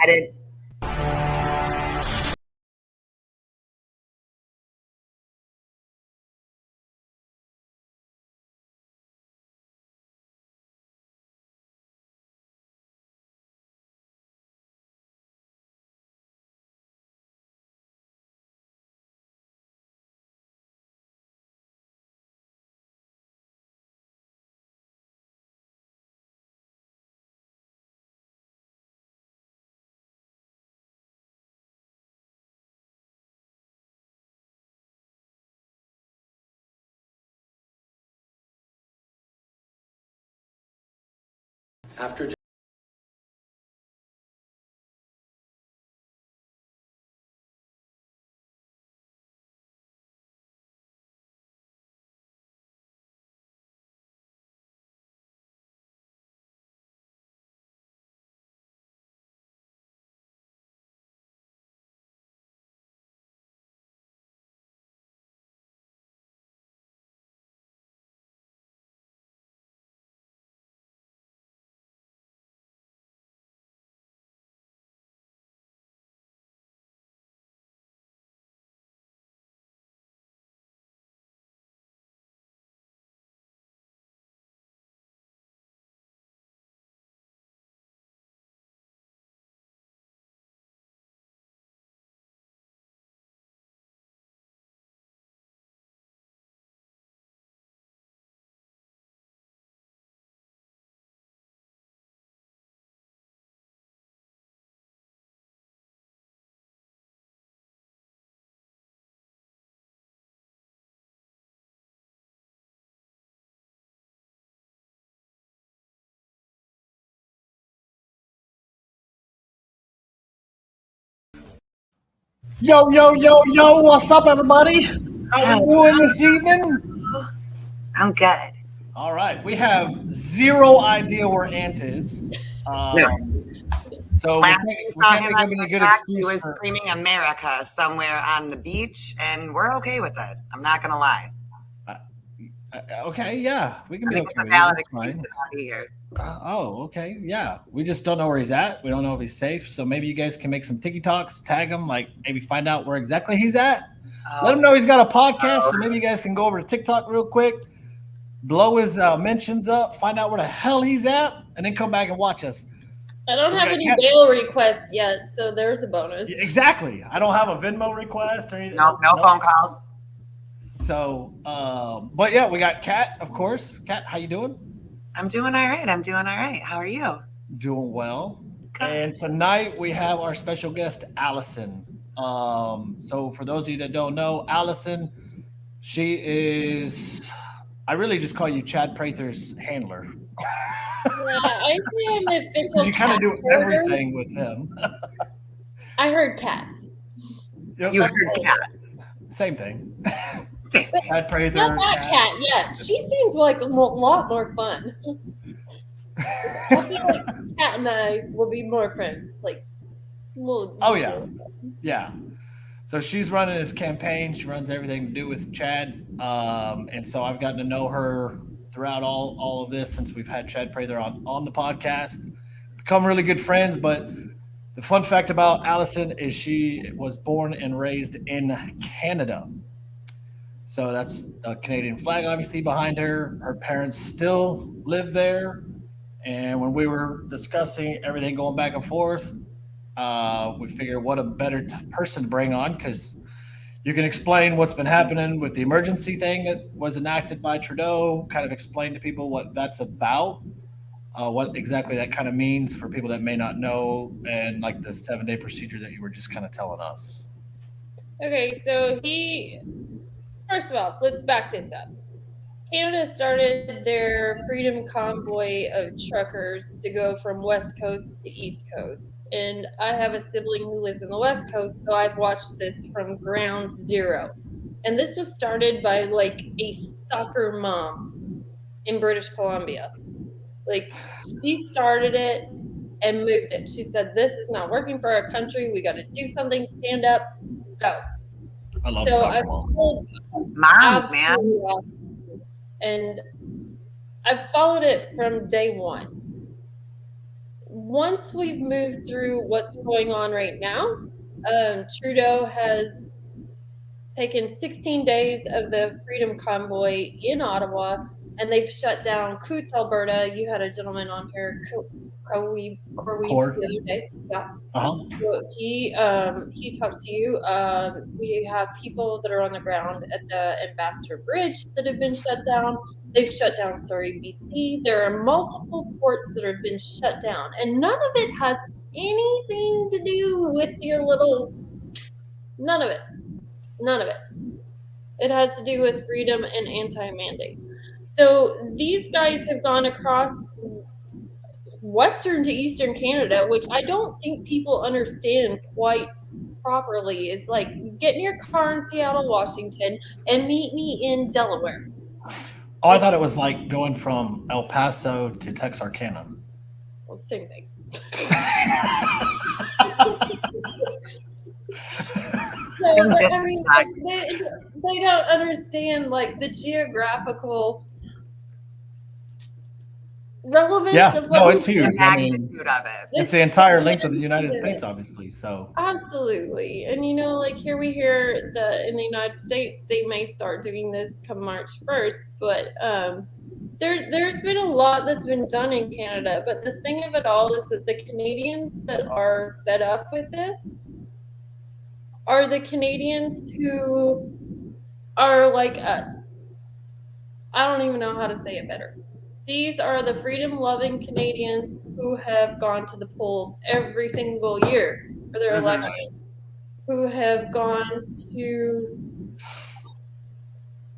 I didn't. After Yo, yo, yo, yo, what's up, everybody? How we doing this evening? I'm good. All right, we have zero idea where Ant is. So Last we we saw can't him make on up any good TikTok, he excuse was for. screaming America somewhere on the beach, and we're okay with it. I'm not going to lie. Okay, yeah, we can I be think okay it's a with it. valid That's excuse fine. to not be here. Okay, yeah. We just don't know where he's at. We don't know if he's safe. So maybe you guys can make some TikToks, tag him, like maybe find out where exactly he's at. Let him know he's got a podcast. So maybe you guys can go over to TikTok real quick, blow his mentions up, find out where the hell he's at, and then come back and watch us. I don't have any bail requests yet, so there's a bonus. Exactly. I don't have a Venmo request or anything. No phone calls. So, but yeah, we got Kat, of course. Kat, how you doing? I'm doing all right. How are you? Doing well. Good. And tonight we have our special guest, Allison. So for those of you that don't know, Allison, she is. I really just call you Chad Prather's handler. Yeah, I say I'm the official. You kind of do everything with him. I heard cats. You heard cats. Same thing. Chad Prather. Not that cat. Yeah, she seems like a lot more fun. I feel like Cat and I will be more friends. Like, yeah. So she's running his campaign. She runs everything to do with Chad, and so I've gotten to know her throughout all of this since we've had Chad Prather on the podcast. Become really good friends. But the fun fact about Allison is she was born and raised in Canada. So that's the Canadian flag, obviously, behind her. Her parents still live there. And when we were discussing everything going back and forth, we figured what a better person to bring on, because you can explain what's been happening with the emergency thing that was enacted by Trudeau, kind of explain to people what that's about, what exactly that kind of means for people that may not know, and like the 7-day procedure that you were just kind of telling us. Okay, so first of all, let's back this up. Canada started their freedom convoy of truckers to go from West Coast to East Coast. And I have a sibling who lives in the West Coast, so I've watched this from ground zero. And this was started by like a soccer mom in British Columbia. Like, she started it and moved it. She said, this is not working for our country. We got to do something, stand up, go. I love soccer moms. Moms, man. And I've followed it from day one. once we've moved through what's going on right now, Trudeau has taken 16 days of the Freedom Convoy in Ottawa, and they've shut down Coutts, Alberta. You had a gentleman on here, Corey, Cord. the other day. Yeah. Uh-huh. So he talked to you. We have people that are on the ground at the Ambassador Bridge that have been shut down. They've shut down Surrey, BC. There are multiple ports that have been shut down, and none of it has anything to do with your little. None of it. None of it. It has to do with freedom and anti-mandate. So these guys have gone across western to eastern Canada, which I don't think people understand quite properly. Is like, get in your car in Seattle, Washington, and meet me in Delaware. Oh, I thought it was like going from El Paso to Texarkana. Well, same thing. So, Some but, I mean, distance they don't understand like the geographical relevance Yeah, of what no, it's the huge. I mean, magnitude of it. it's the entire length of the United States, obviously. So Absolutely. And you know, like here we hear that in the United States they may start doing this come March 1st, but there's been a lot that's been done in Canada. But the thing of it all is that the Canadians that are fed up with this are the Canadians who are like us. I don't even know how to say it better. These are the freedom-loving Canadians who have gone to the polls every single year for their election, who have gone to,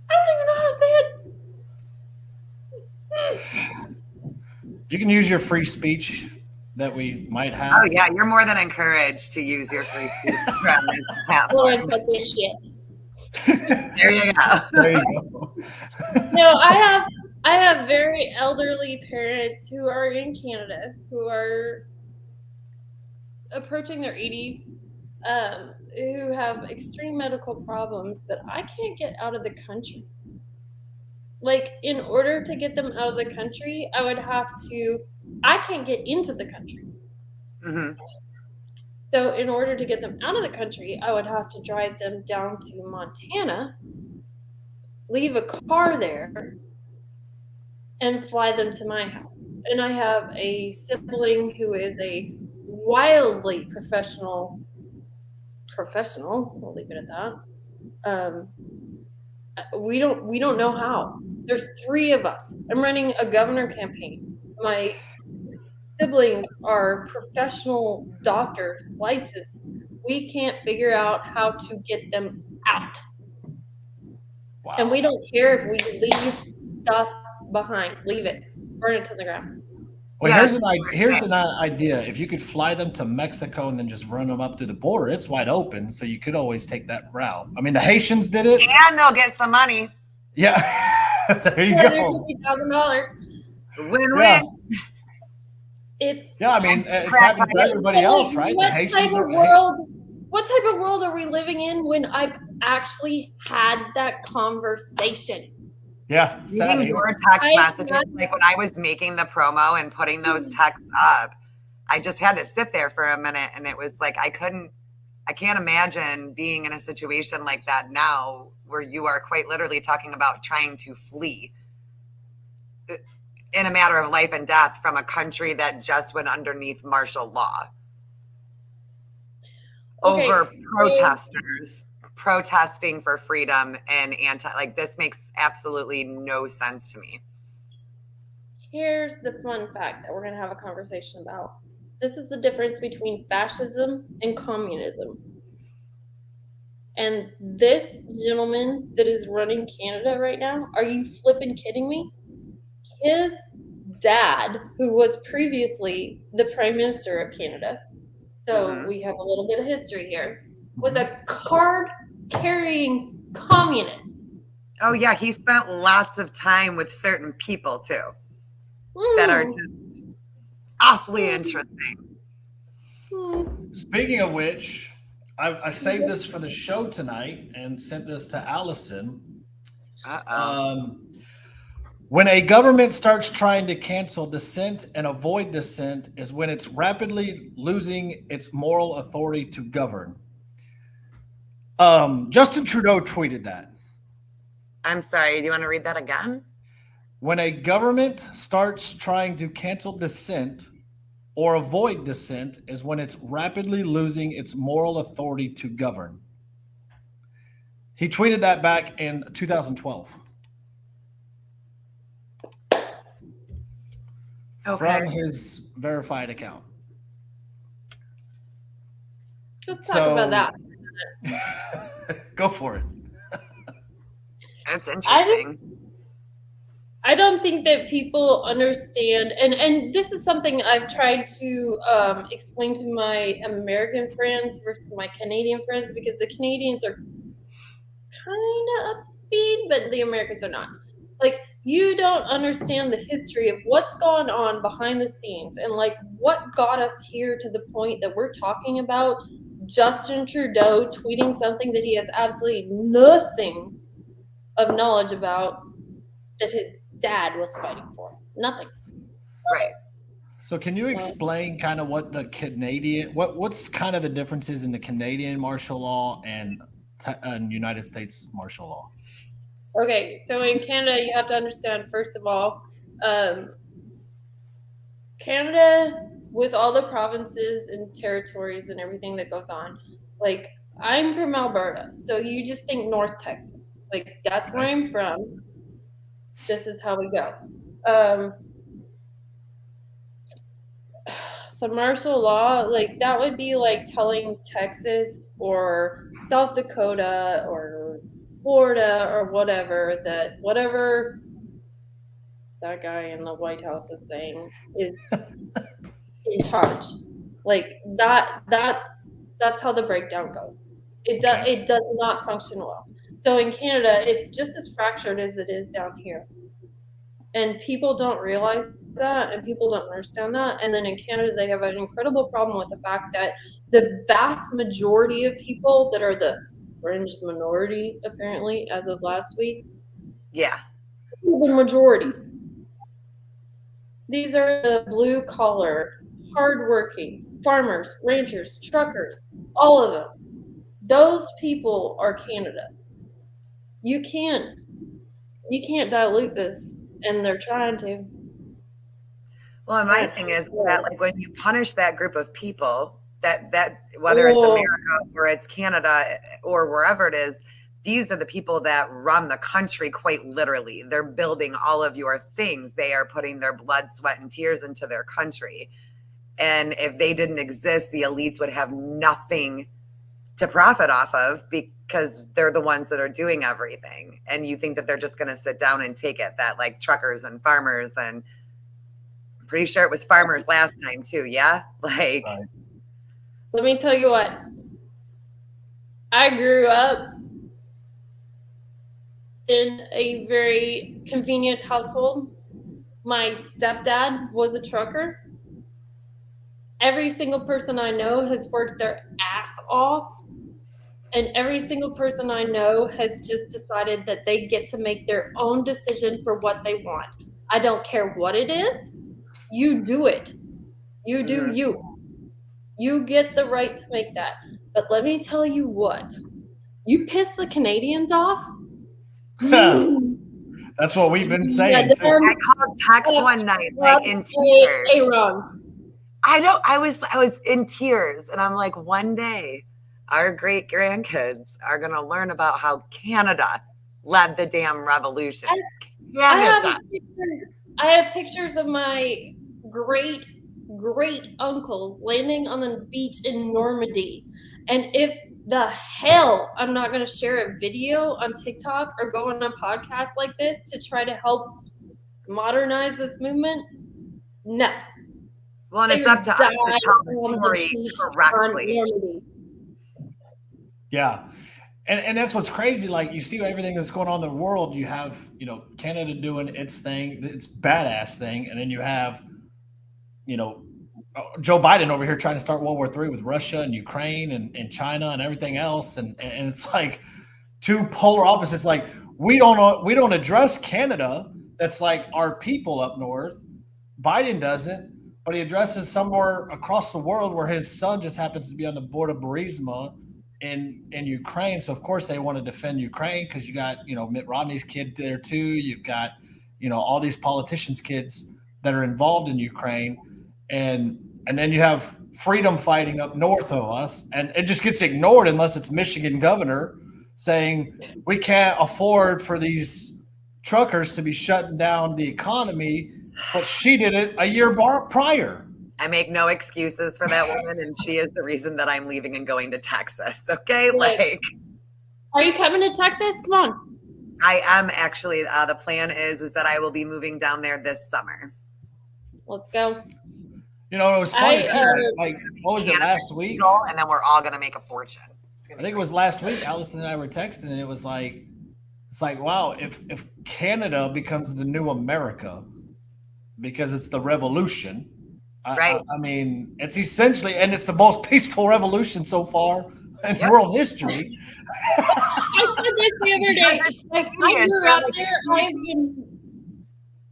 I don't even know how to say it. you can use your free speech that we might have. Oh yeah, you're more than encouraged to use your free speech from this Well, platform. fuck this shit. There you go. There you go. No, I have very elderly parents who are in Canada who are approaching their 80s, who have extreme medical problems that I can't get out of the country. Like, in order to get them out of the country, I can't get into the country. hmm So in order to get them out of the country, I would have to drive them down to Montana, leave a car there, and fly them to my house. And I have a sibling who is a wildly professional, we'll leave it at that. We don't know how. There's 3 of us. I'm running a governor campaign. My siblings are professional doctors, licensed. We can't figure out how to get them out. Wow. And we don't care if we leave stuff behind. Leave it. Burn it to the ground. Well, Yeah. here's an idea. If you could fly them to Mexico and then just run them up through the border, it's wide open, so you could always take that route. I mean, the Haitians did it. And they'll get some money. Yeah. There you go. $250,000. Win-win. Yeah. It's Yeah, I mean, it's happening for everybody else, right? The Haitians are. What type of world are we living in when I've actually had that conversation? Yeah, sad. Reading your text I messages, had- like when I was making the promo and putting those texts up, I just had to sit there for a minute, and it was like I can't imagine being in a situation like that now, where you are quite literally talking about trying to flee in a matter of life and death from a country that just went underneath martial law over protesters protesting for freedom and this makes absolutely no sense to me. Here's the fun fact that we're going to have a conversation about. This is the difference between fascism and communism. And this gentleman that is running Canada right now, are you flipping kidding me? His dad, who was previously the Prime Minister of Canada, so we have a little bit of history here, was a card-carrying communist. Oh yeah, he spent lots of time with certain people too that are just awfully interesting. Speaking of which, I saved this for the show tonight and sent this to Allison. When a government starts trying to cancel dissent and avoid dissent is when it's rapidly losing its moral authority to govern. Justin Trudeau tweeted that. I'm sorry. Do you want to read that again? When a government starts trying to cancel dissent or avoid dissent is when it's rapidly losing its moral authority to govern. He tweeted that back in 2012. Okay. From his verified account. Let's talk about that. Go for it. It's interesting. I don't think that people understand, and this is something I've tried to explain to my American friends versus my Canadian friends, because the Canadians are kind of up to speed, but the Americans are not. Like, you don't understand the history of what's going on behind the scenes, and like what got us here to the point that we're talking about Justin Trudeau tweeting something that he has absolutely nothing of knowledge about, that his dad was fighting for. Nothing. Right. So can you explain kind of what the Canadian, what's kind of the differences in the Canadian martial law and United States martial law? Okay, so in Canada, you have to understand, first of all, Canada, with all the provinces and territories and everything that goes on, like, I'm from Alberta, so you just think North Texas. Like, that's where I'm from. This is how we go. So martial law, like, that would be like telling Texas or South Dakota or Florida or whatever that whatever that guy in the White House is saying is in charge. Like, that's how the breakdown goes. It does not function well. So in Canada, it's just as fractured as it is down here. And people don't realize that, and people don't understand that. And then in Canada, they have an incredible problem with the fact that the vast majority of people that are the fringe minority, apparently, as of last week, Yeah. the majority. These are the blue collar, hardworking farmers, ranchers, truckers, all of them. Those people are Canada. You can't dilute this, and they're trying to. Well, and my thing is that, like, when you punish that group of people, that whether it's America or it's Canada or wherever it is, these are the people that run the country, quite literally. They're building all of your things. They are putting their blood, sweat, and tears into their country. And if they didn't exist, the elites would have nothing to profit off of, because they're the ones that are doing everything. And you think that they're just going to sit down and take it, that like truckers and farmers, and I'm pretty sure it was farmers last time too. Yeah. Like, let me tell you what, I grew up in a very convenient household. My stepdad was a trucker. Every single person I know has worked their ass off. And every single person I know has just decided that they get to make their own decision for what they want. I don't care what it is. You do it. You do you. You get the right to make that. But let me tell you what. You piss the Canadians off. That's what we've been saying too. I called Tex one night, like, in tears. I was in tears, and I'm like, one day our great grandkids are going to learn about how Canada led the damn revolution. I have pictures of my great uncles landing on the beach in Normandy. And if the hell I'm not going to share a video on TikTok or go on a podcast like this to try to help modernize this movement, no. Well, and it's up to us to tell the story correctly. Yeah. And that's what's crazy. Like, you see everything that's going on in the world. You have, Canada doing its thing, its badass thing. And then you have, Joe Biden over here trying to start World War III with Russia and Ukraine and China and everything else. And it's like two polar opposites. Like, we don't address Canada that's like our people up north. Biden doesn't, but he addresses somewhere across the world where his son just happens to be on the board of Burisma in Ukraine. So of course they want to defend Ukraine because you got Mitt Romney's kid there too. You've got all these politicians' kids that are involved in Ukraine, and then you have freedom fighting up north of us, and it just gets ignored unless it's Michigan governor saying we can't afford for these truckers to be shutting down the economy, but she did it a year prior. I make no excuses for that woman, and she is the reason that I'm leaving and going to Texas. Okay, are you coming to Texas? Come on. I am actually. The plan is that I will be moving down there this summer. Let's go. It was funny too. What was it last week? And then we're all gonna make a fortune. I think it was last week. Allison and I were texting, and it was like, it's like, wow, if Canada becomes the new America because it's the revolution. Right. I mean, it's essentially, and it's the most peaceful revolution so far in world history. I said this the other day. Like, I grew up there.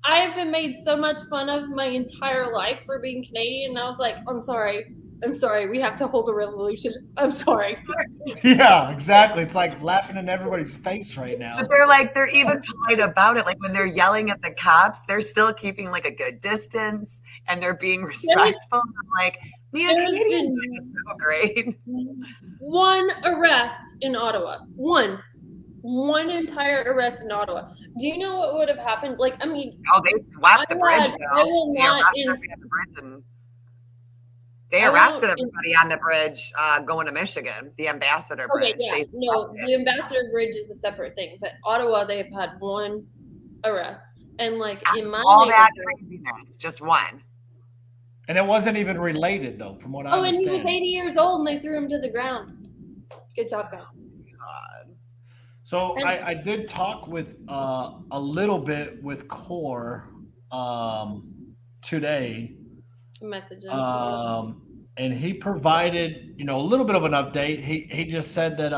I have been made so much fun of my entire life for being Canadian, and I was like, I'm sorry. We have to hold a revolution. I'm sorry. Yeah, exactly. It's like laughing in everybody's face right now. But they're even polite about it. Like when they're yelling at the cops, they're still keeping like a good distance and they're being respectful. I'm like, man, Canadians are just so great. One arrest in Ottawa. One entire arrest in Ottawa. Do you know what would have happened? Like, I mean, they swept the bridge. I will not. They arrested everybody on the bridge going to Michigan, the Ambassador Bridge. Okay, yeah. The Ambassador Bridge is a separate thing, but Ottawa, they've had one arrest. And like in my all that craziness, just one. And it wasn't even related though, from what I understand. And he was 80 years old and they threw him to the ground. Good job, guys. So I did talk with a little bit with Core today. Messaging. And he provided, a little bit of an update. He just said that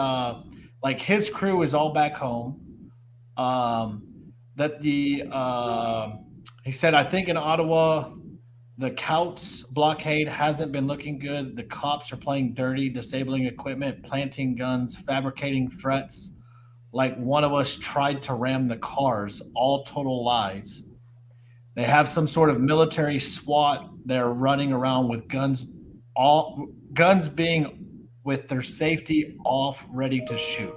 like his crew is all back home. That he said, I think in Ottawa, the Couts blockade hasn't been looking good. The cops are playing dirty, disabling equipment, planting guns, fabricating threats. Like one of us tried to ram the cars, all total lies. They have some sort of military SWAT. They're running around with guns being with their safety off, ready to shoot.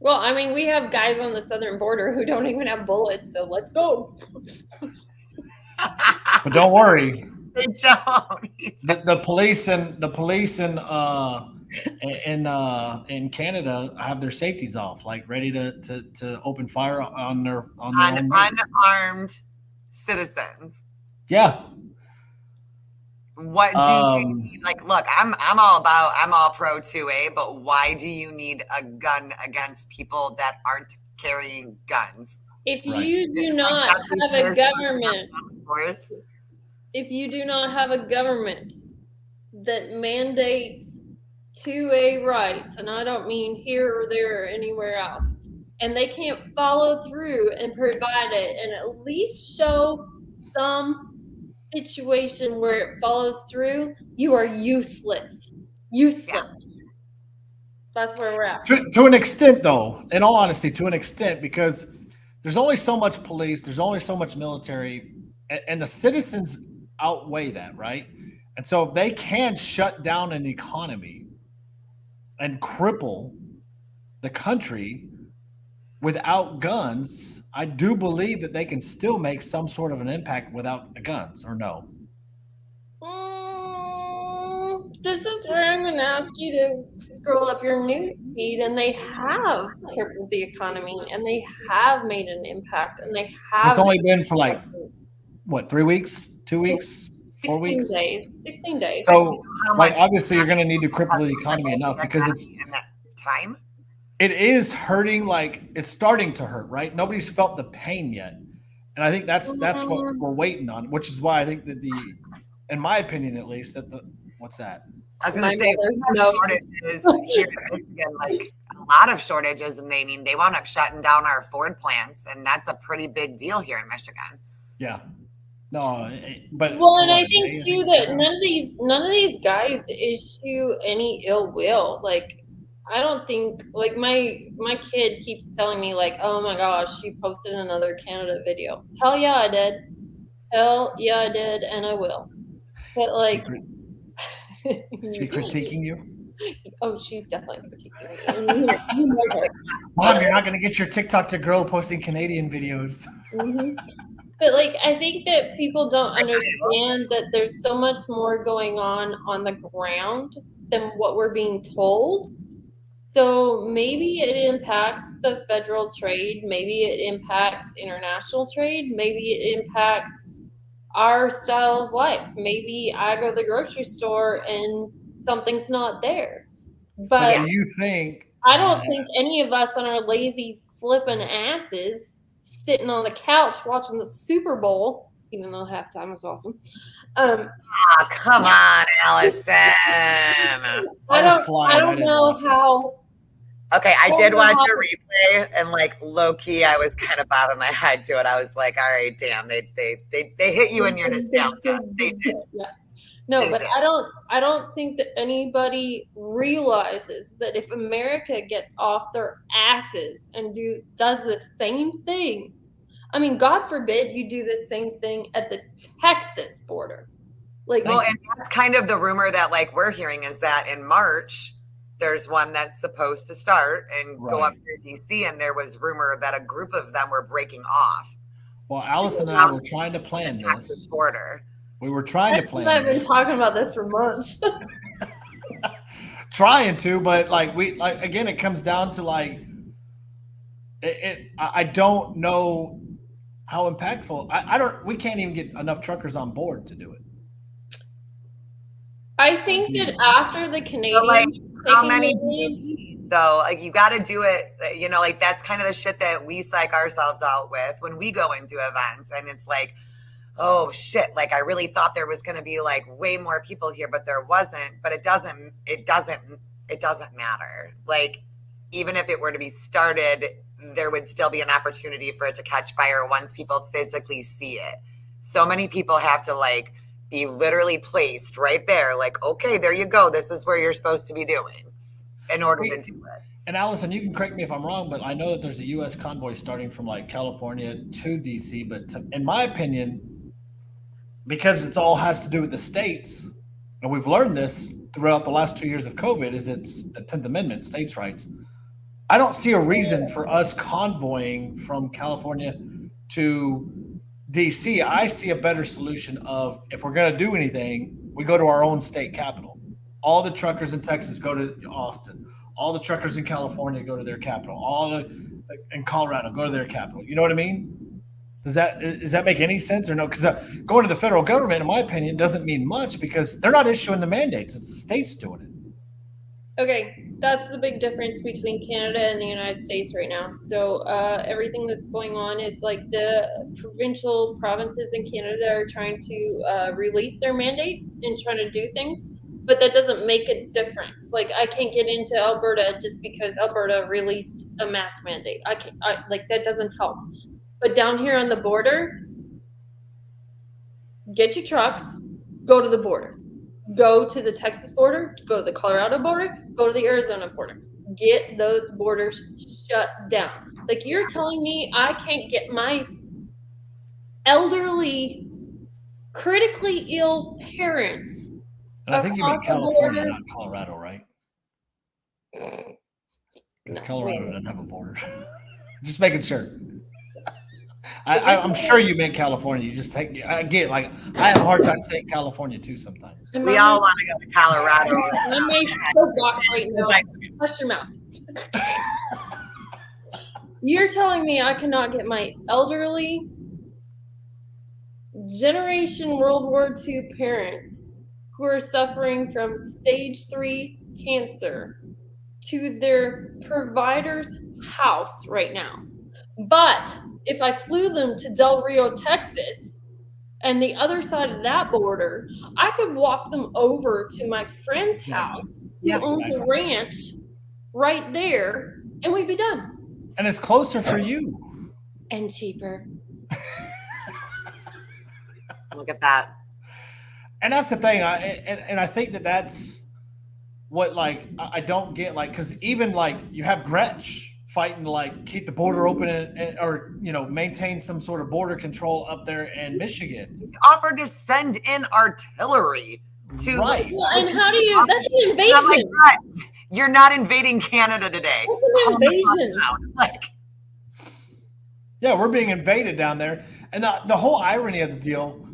Well, I mean, we have guys on the southern border who don't even have bullets, so let's go. But don't worry. They don't. The police in Canada have their safeties off, like ready to open fire on their unarmed citizens. Yeah. What do you need? Like, look, I'm all pro 2A, but why do you need a gun against people that aren't carrying guns? If you do not have a government, if you do not have a government that mandates 2A rights, and I don't mean here or there or anywhere else, and they can't follow through and provide it and at least show some situation where it follows through, you are useless. Yeah. That's where we're at. To an extent, though, in all honesty, to an extent, because there's only so much police, there's only so much military, and the citizens outweigh that, right? And so if they can shut down an economy and cripple the country without guns, I do believe that they can still make some sort of an impact without the guns, or no? This is where I'm going to ask you to scroll up your news feed, and they have crippled the economy, and they have made an impact, and they have. It's only been for like, what, 3 weeks, 2 weeks, 4 weeks? 16 days. So, like, obviously, you're going to need to cripple the economy enough because it's in that time. It is hurting, like it's starting to hurt, right? Nobody's felt the pain yet. And I think that's what we're waiting on, which is why I think that in my opinion at least, what's that? I was going to say, shortages here in Michigan, like lot of shortages, and they wound up shutting down our Ford plants, and that's a pretty big deal here in Michigan. Yeah. No, but Well, for and I what, think May, too it's that shut down? none of these guys issue any ill will. Like, I don't think, like, my kid keeps telling me, like, oh my gosh, you posted another Canada video. Hell yeah, I did. Hell yeah, I did, and I will. But like, She critiquing you? oh, she's definitely critiquing me. You know her. Mom, you're not going to get your TikTok to grow posting Canadian videos. Mhm. But like, I think that people don't understand that there's so much more going on the ground than what we're being told. So maybe it impacts the federal trade, maybe it impacts international trade, maybe it impacts our style of life. Maybe I go to the grocery store and something's not there. So But do you think I don't think any of us on our lazy flipping asses sitting on the couch watching the Super Bowl, even though halftime was awesome. Oh, come on, Allison. I was flying, I I don't didn't know watch it. how. Okay, I don't did know watch how- a replay, and like low key, I was kind of bobbing my head to it. I was like, all right, damn, they hit you in your nostalgia. They did. Yeah. No, They but did. I don't think that anybody realizes that if America gets off their asses and does the same thing, I mean, God forbid you do the same thing at the Texas border. Like, Well, and that's kind of the rumor that like we're hearing is that in March there's one that's supposed to start and go up Right. to DC, and there was rumor that a group of them were breaking off Well, to Allison go and I down were trying to the plan Texas this. border. We were trying to plan I've been this. talking about this for months. Trying to, but like again, it comes down to like I don't know how impactful. I don't. We can't even get enough truckers on board to do it. I think that after the But like, Canadians how taking many the do you lead, need, though? Like, you got to do it. You know, like that's kind of the shit that we psych ourselves out with when we go into events, and it's like, oh shit, like I really thought there was going to be like way more people here, but there wasn't. But it doesn't matter. Like, even if it were to be started, there would still be an opportunity for it to catch fire once people physically see it. So many people have to like be literally placed right there. Like, okay, there you go. This is where you're supposed to be doing in order to do it. And Allison, you can correct me if I'm wrong, but I know that there's a U.S. convoy starting from like California to D.C. But in my opinion, because it's all has to do with the states, and we've learned this throughout the last 2 years of COVID, is it's the 10th Amendment, states' rights. I don't see a reason for us convoying from California to DC. I see a better solution of if we're going to do anything, we go to our own state capital. All the truckers in Texas go to Austin. All the truckers in California go to their capital. All the in Colorado go to their capital. You know what I mean? Does that make any sense or no? Because going to the federal government, in my opinion, doesn't mean much because they're not issuing the mandates. It's the states doing it. okay, that's the big difference between Canada and the United States right now. So everything that's going on is like the provinces in Canada are trying to release their mandates and trying to do things, but that doesn't make a difference. Like, I can't get into Alberta just because Alberta released a mask mandate. Like, that doesn't help. But down here on the border, get your trucks, go to the border. Go to the Texas border, go to the Colorado border, go to the Arizona border. Get those borders shut down. Like, you're telling me I can't get my elderly, critically ill parents And I think you meant across the California, border? not Colorado, right? Because Colorado doesn't have a border. Just making sure. I'm sure you meant California. You just take. I get like I have a hard time saying California too sometimes. We all want to go to Colorado. I'm my soapbox right now. Hush your mouth. You're telling me I cannot get my elderly Generation World War II parents who are suffering from stage 3 cancer to their provider's house right now. But if I flew them to Del Rio, Texas, and the other side of that border, I could walk them over to my friend's house who owns a ranch right there, and we'd be done. And it's closer for you. And cheaper. Look at that. And that's the thing. I think that's what, like, I don't get, like, because even like you have Gretsch fighting to like keep the border open or maintain some sort of border control up there in Michigan. Offered to send in artillery to Right. Well, and how do you? That's an And I'm like, invasion. "Gretsch, you're not invading Canada today. That's an Calm the fuck invasion. down." Like, Yeah, we're being invaded down there. And the whole irony of the deal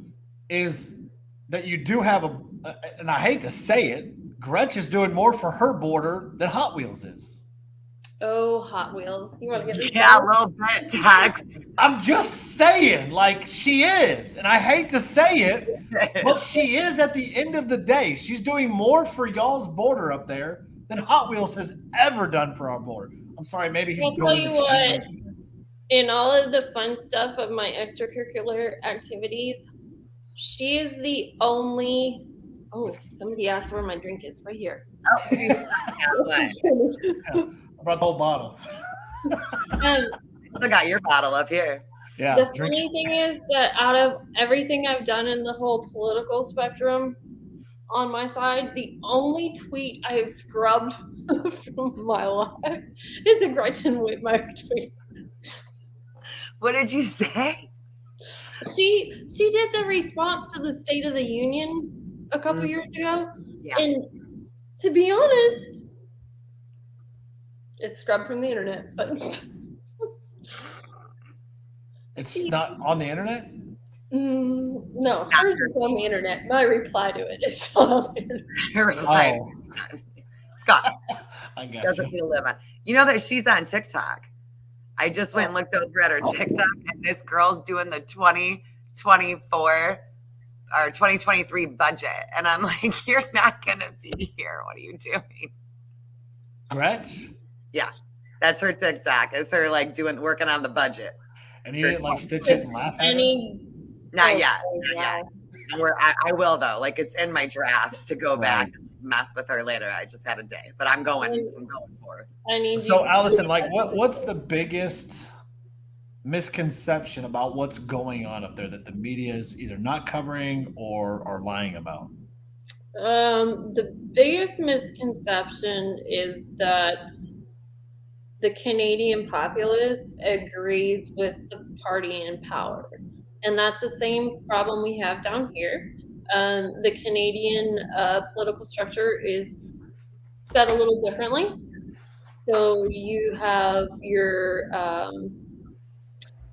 is that you do have and I hate to say it, Gretsch is doing more for her border than Hot Wheels is. Oh, Hot Wheels. You want to get this? yeah, a little bit, Tex. I'm just saying, like, she is. And I hate to say it, but she is at the end of the day. She's doing more for y'all's border up there than Hot Wheels has ever done for our border. I'm sorry, maybe he's I'll tell you what. In all of the fun stuff of my extracurricular activities, she is the only. Oh, somebody asked where my drink is. Right here. I brought the whole bottle. Still got your bottle up here. Yeah. The funny thing is that out of everything I've done in the whole political spectrum on my side, the only tweet I have scrubbed from my life is the Gretchen Whitmire tweet. What did you say? She did the response to the State of the Union a couple years ago, Yeah. and to be honest, it's scrubbed from the internet. But It's not on the internet? no, hers is on the internet. My reply to it is not on the internet. You're like, Oh, it's gone. I got Doesn't you. feel live on. You know that she's on TikTok. I just went and looked over at her TikTok, and this girl's doing the 2024 or 2023 budget. And I'm like, you're not going to be here. What are you doing? Gretsch? Yeah. That's her TikTok. It's her like working on the budget. And you didn't like stitch it and laugh at it? Not Oh, yet. oh, Not wow. yet. I will though. Like it's in my drafts to go back and mess with her later. I just had a day, but I'm going for it. I need So you- Allison, like what's the biggest misconception about what's going on up there that the media is either not covering or are lying about? The biggest misconception is that the Canadian populace agrees with the party in power. And that's the same problem we have down here. The Canadian political structure is set a little differently. So you have your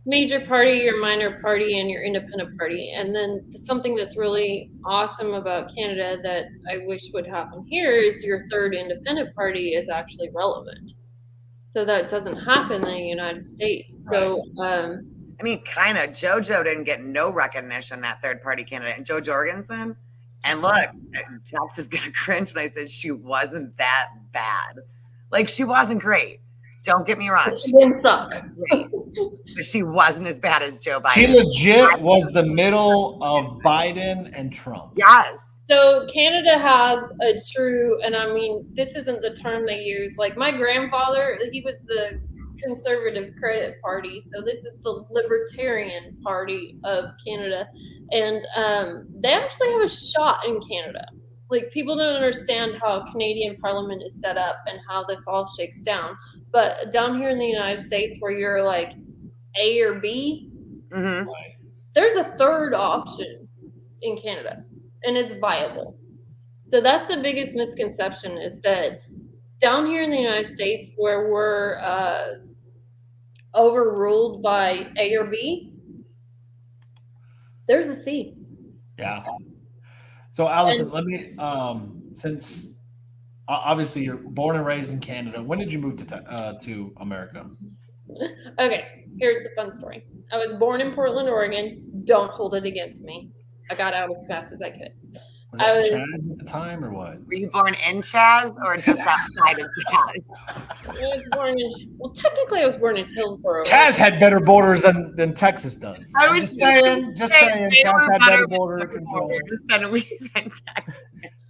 major party, your minor party, and your independent party. And then something that's really awesome about Canada that I wish would happen here is your third independent party is actually relevant. So that doesn't happen in the United States. So, I mean, kind of. JoJo didn't get no recognition, that third party candidate. And Jo Jorgensen. And look, Tex is going to cringe when I said she wasn't that bad. Like, she wasn't great. Don't get me wrong. she didn't suck. Great. But she wasn't as bad as Joe Biden. She legit was the middle of Biden and Trump. Yes. So Canada has a true, and I mean, this isn't the term they use. Like my grandfather, he was the Conservative Credit Party. So this is the Libertarian Party of Canada. And they actually have a shot in Canada. Like people don't understand how Canadian Parliament is set up and how this all shakes down. But down here in the United States where you're like A or B, Mm-hmm. there's a third option in Canada and it's viable. So that's the biggest misconception is that down here in the United States where we're overruled by A or B, there's a C. Yeah. So Allison, let me since obviously you're born and raised in Canada, when did you move to America? Okay, here's the fun story. I was born in Portland, Oregon. Don't hold it against me. I got out as fast as I could. Was that Chaz at the time or what? Were you born in Chaz or just outside of Chaz? I was born in, well, technically I was born in Hillsboro. Chaz had better borders than Texas does. I I'm was just saying, They Chaz were had better better border with the control. borders than we in Texas.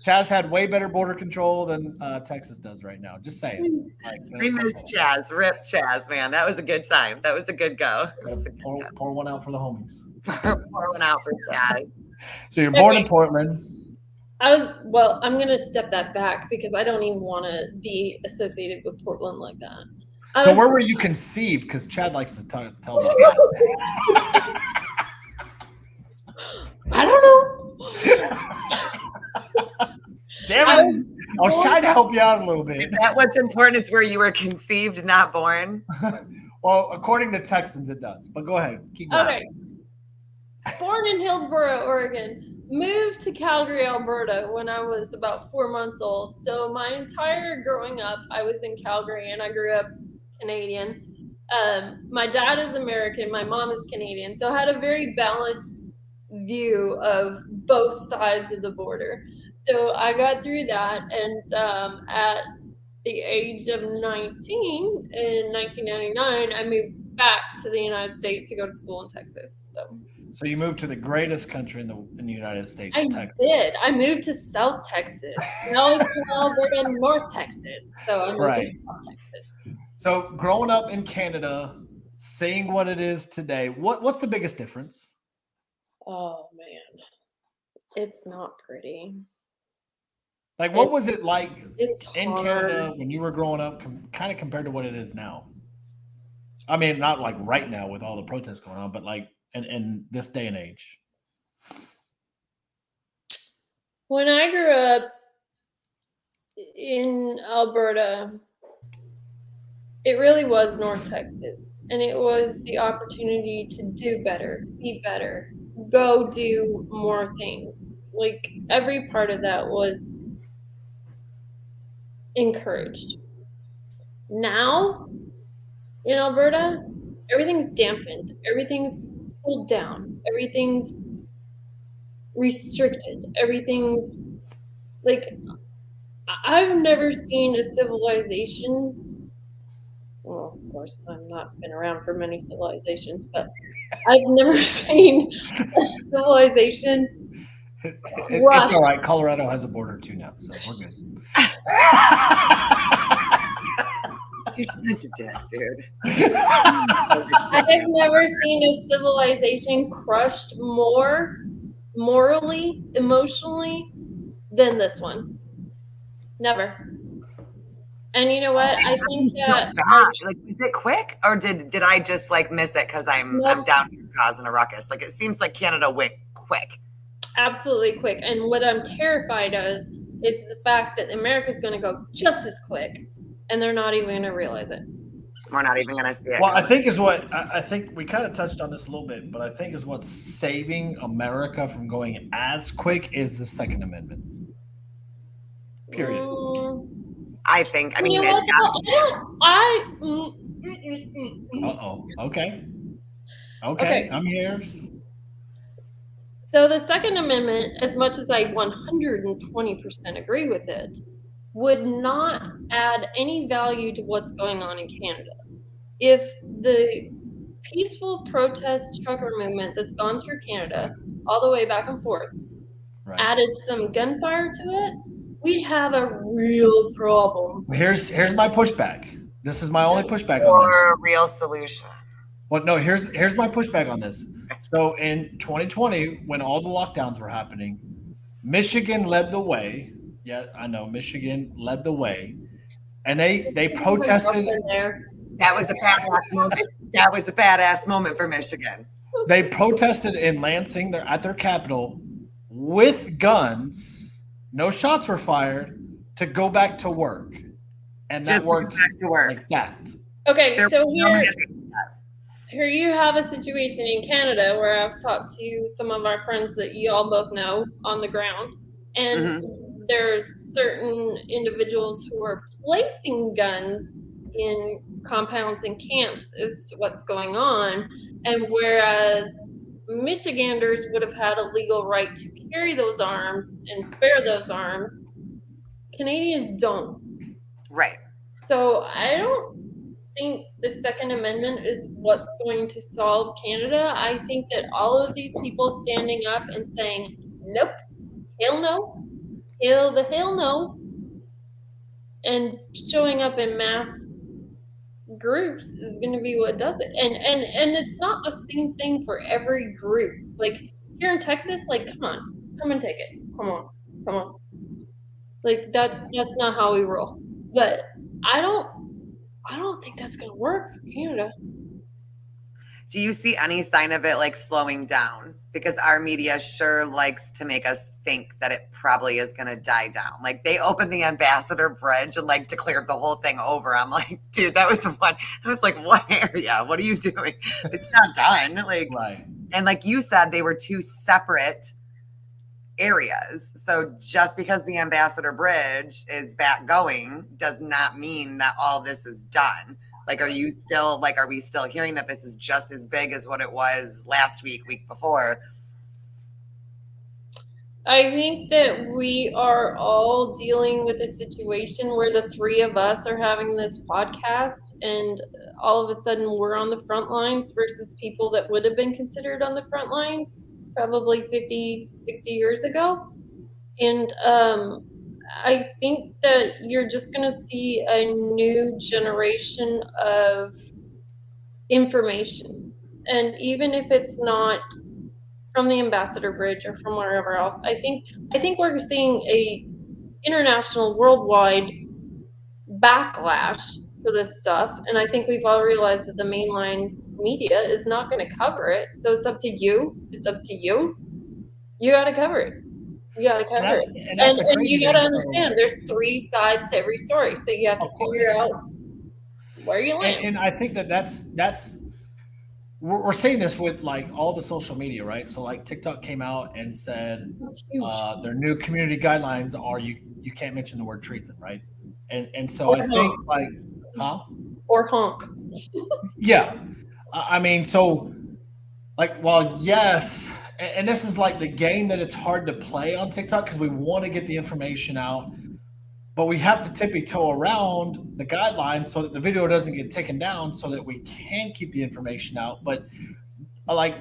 Chaz had way better border control than Texas does right now. Just saying. Like, We missed Chaz. Rip Chaz, man. That was a good time. That was a good go. Pour one out for the homies. Pour one out for Chaz. So you're born in Portland. I'm going to step that back because I don't even want to be associated with Portland like that. So where were you conceived? Because Chad likes to tell me. I don't know. Damn it. I was trying to help you out a little bit. Is that what's important? It's where you were conceived, not born? Well, according to Texans, it does. But go ahead. Keep going. Okay. Born in Hillsboro, Oregon. Moved to Calgary, Alberta when I was about 4 months old. So my entire growing up, I was in Calgary and I grew up Canadian. My dad is American. My mom is Canadian. So I had a very balanced view of both sides of the border. So I got through that. And at the age of 19, in 1999, I moved back to the United States to go to school in Texas. So you moved to the greatest country in the United States, Texas. Did. I moved to South Texas. Now I live in Alberta, North Texas. So I'm moving to South Texas. So growing up in Canada, seeing what it is today, what's the biggest difference? Oh man, it's not pretty. Like, what was it like in hard. Canada when you were growing up, kind of compared to what it is now? I mean, not like right now with all the protests going on, but like in this day and age. When I grew up in Alberta, it really was North Texas. And it was the opportunity to do better, be better, go do more things. Like, every part of that was encouraged. Now, in Alberta, everything's dampened. Everything's pulled down. Everything's restricted. Everything's like, I've never seen a civilization. Well, of course, I've not been around for many civilizations, but I've never seen a civilization. It's all right. Colorado has a border too now, so we're good. You're such a dick, dude. I've never seen a civilization crushed more morally, emotionally than this one. Never. And you know what? I think that like, is it quick, or did I just like miss it because I'm down here causing a ruckus? Like, it seems like Canada went quick. Absolutely quick. And what I'm terrified of is the fact that America's going to go just as quick, and they're not even going to realize it. We're not even going to see it. Well, I think we kind of touched on this a little bit, but I think is what's saving America from going as quick is the Second Amendment. Period. I think. I mean, Okay. Okay. I'm here. So the Second Amendment, as much as I 120% agree with it, would not add any value to what's going on in Canada. If the peaceful protest trucker movement that's gone through Canada all the way back and forth added some gunfire to it, we'd have a real problem. Here's my pushback. This is my only pushback or on this. a real solution. Well, no, here's my pushback on this. So in 2020, when all the lockdowns were happening, Michigan led the way. Yeah, I know Michigan led the way, and they protested. That was a badass moment. That was a badass moment for Michigan. They protested in Lansing, at their capital, with guns. No shots were fired to go back to work, and that worked back to work like that. Okay, so here you have a situation in Canada where I've talked to some of our friends that you all both know on the ground, and there's certain individuals who are placing guns in compounds and camps as to what's going on, and whereas Michiganders would have had a legal right to carry those arms and bear those arms, Canadians don't. Right. So I don't think the Second Amendment is what's going to solve Canada. I think that all of these people standing up and saying, nope, hell no, hell the hell no. And showing up in mass groups is going to be what does it. And it's not the same thing for every group. Like here in Texas, like come and take it. Come on. Like that's not how we roll. But I don't think that's going to work for Canada. Do you see any sign of it like slowing down? Because our media sure likes to make us think that it probably is going to die down. Like they opened the Ambassador Bridge and like declared the whole thing over. I'm like, dude, that was like one area. What are you doing? It's not done. Like, Right. And like you said, they were two separate areas. So just because the Ambassador Bridge is back going does not mean that all this is done. Like, are we still hearing that this is just as big as what it was last week before? I think that we are all dealing with a situation where the three of us are having this podcast and all of a sudden we're on the front lines versus people that would have been considered on the front lines probably 50, 60 years ago. And I think that you're just going to see a new generation of information. And even if it's not from the Ambassador Bridge or from wherever else, I think we're seeing a international, worldwide backlash for this stuff. And I think we've all realized that the mainline media is not going to cover it. So it's up to you. It's up to you. You got to cover it. You got to cover it. And you got to understand there's three sides to every story. So you have to figure out where you land. And I think that's we're seeing this with like all the social media, right? So like TikTok came out and said their new community guidelines are you can't mention the word treason, right? And so I think like, or honk. Yeah, I mean, so like, well, yes, and this is like the game that it's hard to play on TikTok because we want to get the information out, but we have to tippy toe around the guidelines so that the video doesn't get taken down, so that we can keep the information out. But like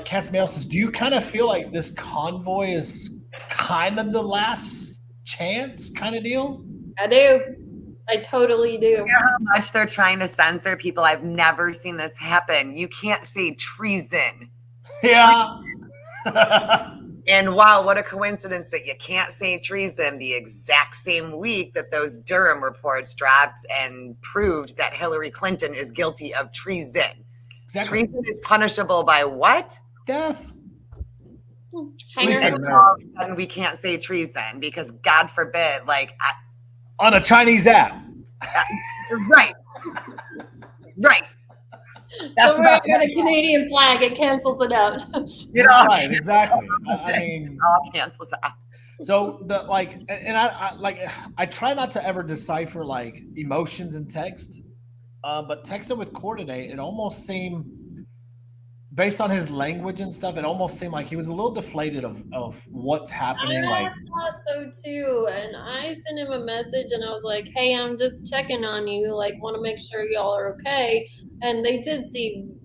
Cat's Mail says, do you kind of feel like this convoy is kind of the last chance kind of deal? I do. I totally do. You know how much they're trying to censor people? I've never seen this happen. You can't say treason. Yeah. And wow, what a coincidence that you can't say treason the exact same week that those Durham reports dropped and proved that Hillary Clinton is guilty of treason. Exactly. Treason is punishable by what? Death. All of a sudden we can't say treason because God forbid, like on a Chinese app. Right. That's Don't worry about a Canadian flag; it cancels it out. You know, right? Exactly. I mean, all cancels out. So the like, and I try not to ever decipher like emotions in text, but texting with Core today, it almost seemed, based on his language and stuff, it almost seemed like he was a little deflated of what's happening. I thought so too, and I sent him a message, and I was like, "Hey, I'm just checking on you. Like, want to make sure y'all are okay." And they did seem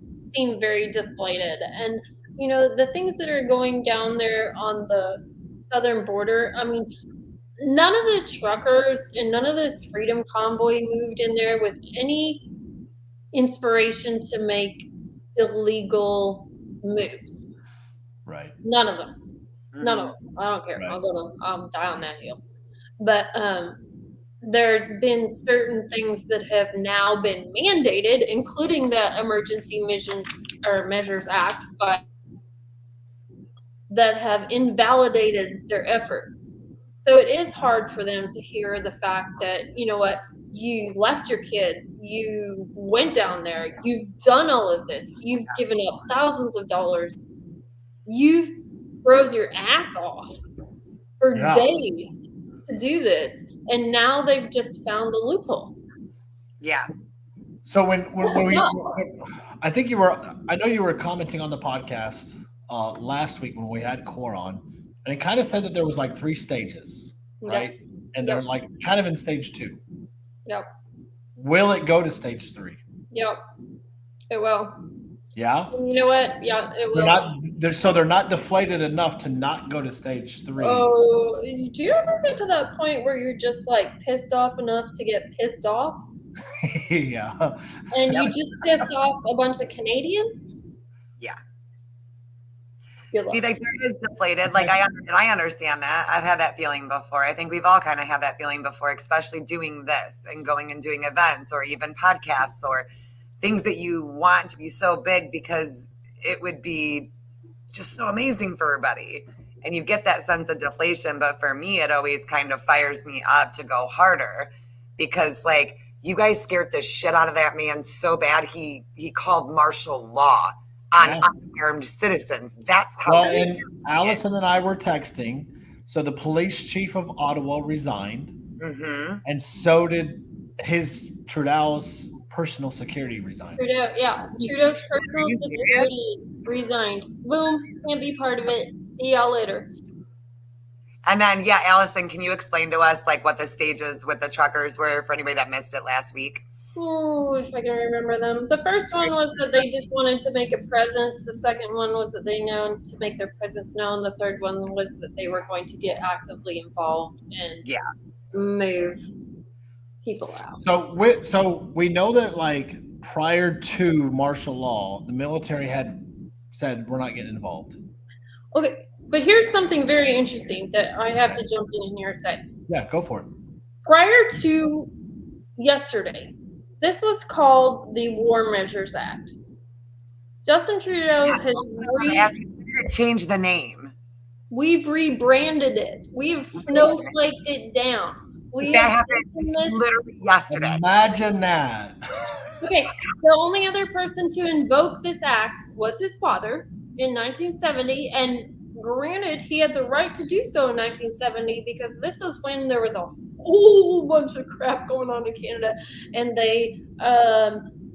very deflated. And you know, the things that are going down there on the southern border. I mean, none of the truckers and none of this freedom convoy moved in there with any inspiration to make illegal moves. Right. None of them. None of them. I don't care. Right. I'll die on that hill. But there's been certain things that have now been mandated, including the Emergency Measures Act, that have invalidated their efforts. So it is hard for them to hear the fact that, you know what, you left your kids, you went down there, you've done all of this, you've given up thousands of dollars, you've froze your ass off for days to do this, and now they've just found the loophole. Yeah. So when we, I think I know you were commenting on the podcast last week when we had Core on, and it kind of said that there was like 3 stages, right? Yep. And they're like kind of in stage 2. Yep. Will it go to stage 3? Yep. It will. Yeah. And you know what? Yeah, it They're will. not. They're not deflated enough to not go to stage 3. Oh, do you ever get to that point where you're just like pissed off enough to get pissed off, Yeah. and Yep. you just pissed off a bunch of Canadians? Yeah. Good See, luck. like there is deflated. Like I understand that. I've had that feeling before. I think we've all kind of had that feeling before, especially doing this and going and doing events or even podcasts or things that you want to be so big because it would be just so amazing for everybody. And you get that sense of deflation. But for me, it always kind of fires me up to go harder because like you guys scared the shit out of that man so bad he called martial law on Yeah. unarmed citizens. That's how Well, serious and it is. Allison and I were texting. So the police chief of Ottawa resigned, Mhm. and so did Trudeau's personal security resign. Trudeau, yeah, Trudeau's personal you security resigned. Boom, can't be part of it. See y'all later. And then, yeah, Allison, can you explain to us like what the stages with the truckers were for anybody that missed it last week? Oh, if I can remember them. The first one was that they just wanted to make a presence. The second one was that they known to make their presence known. The third one was that they were going to get actively involved and Yeah. move people out. So we know that like prior to martial law, the military had said we're not getting involved. Okay, but here's something very interesting that I have to jump in here and say. Yeah, go for it. Prior to yesterday, this was called the War Measures Act. Justin Trudeau has Change the name. we've rebranded it. We've snowflaked it down. That happened just literally yesterday. Imagine that. Okay, the only other person to invoke this act was his father in 1970, and granted, he had the right to do so in 1970 because this is when there was a whole bunch of crap going on in Canada, and they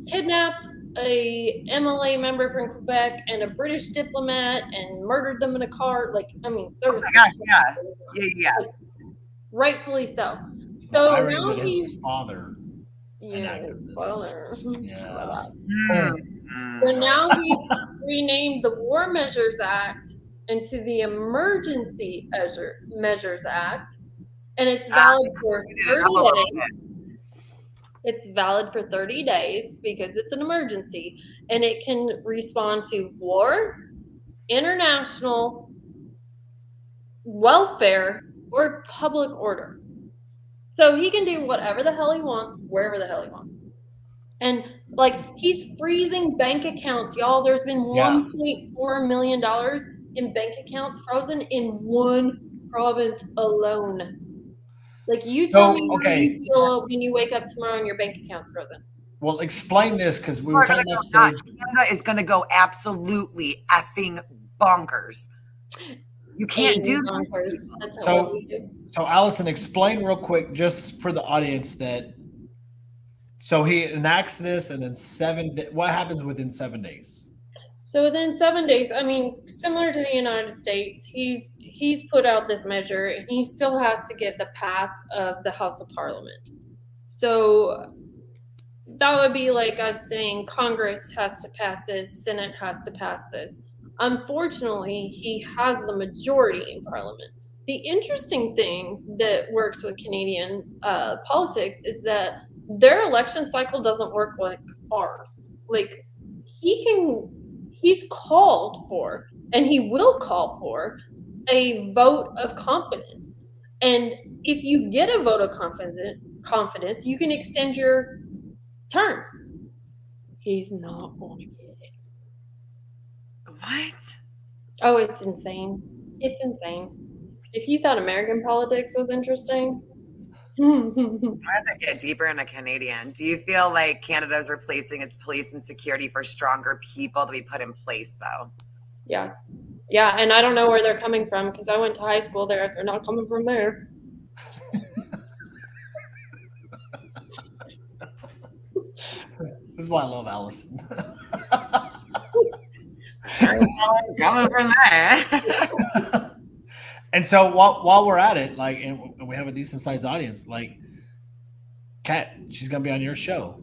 kidnapped a MLA member from Quebec and a British diplomat and murdered them in a car. Like, I mean, there was Oh my gosh, yeah. like, rightfully so. So So irony now that he's his father yeah, enacted this. father. Yeah. Mm. So now he's renamed the War Measures Act into the Emergency Measures Act, and it's valid for 30 days. It's valid for 30 days because it's an emergency, and it can respond to war, international, welfare, or public order. So he can do whatever the hell he wants, wherever the hell he wants. And like he's freezing bank accounts, y'all. There's been $1.4 million in bank accounts frozen in one province alone. Like you tell me how you feel when you wake up tomorrow and your bank account's frozen. Well, explain this because we were talking about stage. Canada is going to go absolutely effing bonkers. You can't do that. So Allison, explain real quick, just for the audience, that so he enacts this, and then what happens within 7 days? So within 7 days, I mean, similar to the United States, he's put out this measure, and he still has to get the pass of the House of Parliament. So that would be like us saying Congress has to pass this, Senate has to pass this. Unfortunately, he has the majority in Parliament. The interesting thing that works with Canadian politics is that their election cycle doesn't work like ours. Like he's called for, and he will call for, a vote of confidence. And if you get a vote of confidence, you can extend your term. He's not going to get it. What? Oh, it's insane. It's insane. If you thought American politics was interesting. I have to get deeper into Canadian. Do you feel like Canada is replacing its police and security for stronger people to be put in place, though? Yeah. Yeah, and I don't know where they're coming from because I went to high school there. They're not coming from there. This is why I love Allison. Coming from there. And so while we're at it, like, and we have a decent sized audience, like, Kat, she's gonna be on your show.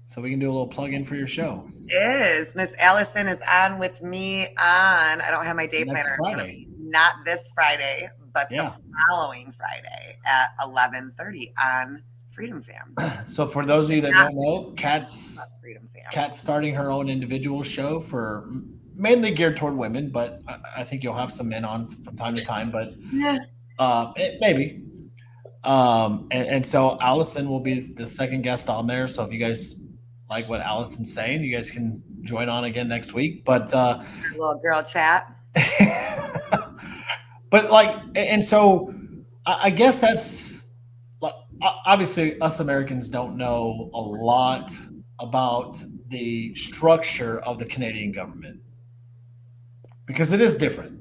so we can do a little plug in for your show. Is Miss Allison is on with me on, I don't have my day Next planner in front of Friday. me. Not this Friday, but Yeah. the following Friday at 11:30 on Freedom Fam. So for those of you that don't know, Kat's Freedom Fam. Kat's starting her own individual show for mainly geared toward women, but I think you'll have some men on from time to time. But Yeah. maybe. And so Allison will be the second guest on there. So if you guys like what Allison's saying, you guys can join on again next week. But A little girl chat. but like, and so I guess that's like, obviously us Americans don't know a lot about the structure of the Canadian government because it is different.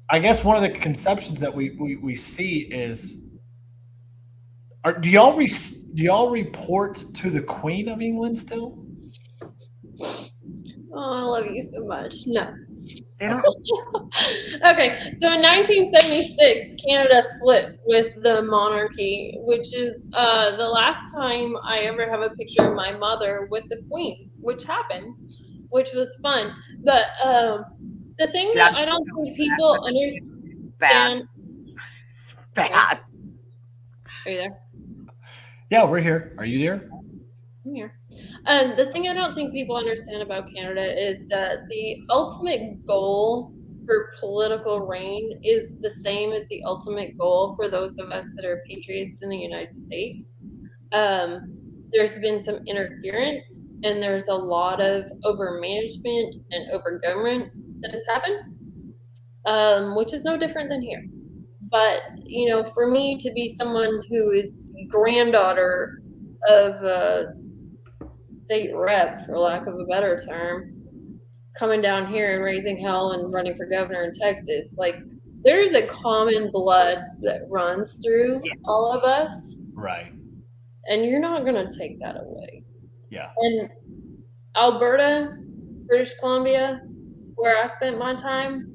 I guess one of the conceptions that we see is, do y'all report to the Queen of England still? Oh, I love you so much. No. They don't. Okay, so in 1976, Canada split with the monarchy, which is the last time I ever have a picture of my mother with the Queen, which happened, which was fun. But the thing that I don't think people Bad. understand. It's bad. Are you there? Yeah, we're here. Are you there? I'm here. The thing I don't think people understand about Canada is that the ultimate goal for political reign is the same as the ultimate goal for those of us that are patriots in the United States. There's been some interference and there's a lot of over management and over government that has happened, which is no different than here. But, you know, for me to be someone who is granddaughter of a state rep, for lack of a better term, coming down here and raising hell and running for governor in Texas, like there's a common blood that runs through all of us. Right. And you're not going to take that away. Yeah. And Alberta, British Columbia, where I spent my time,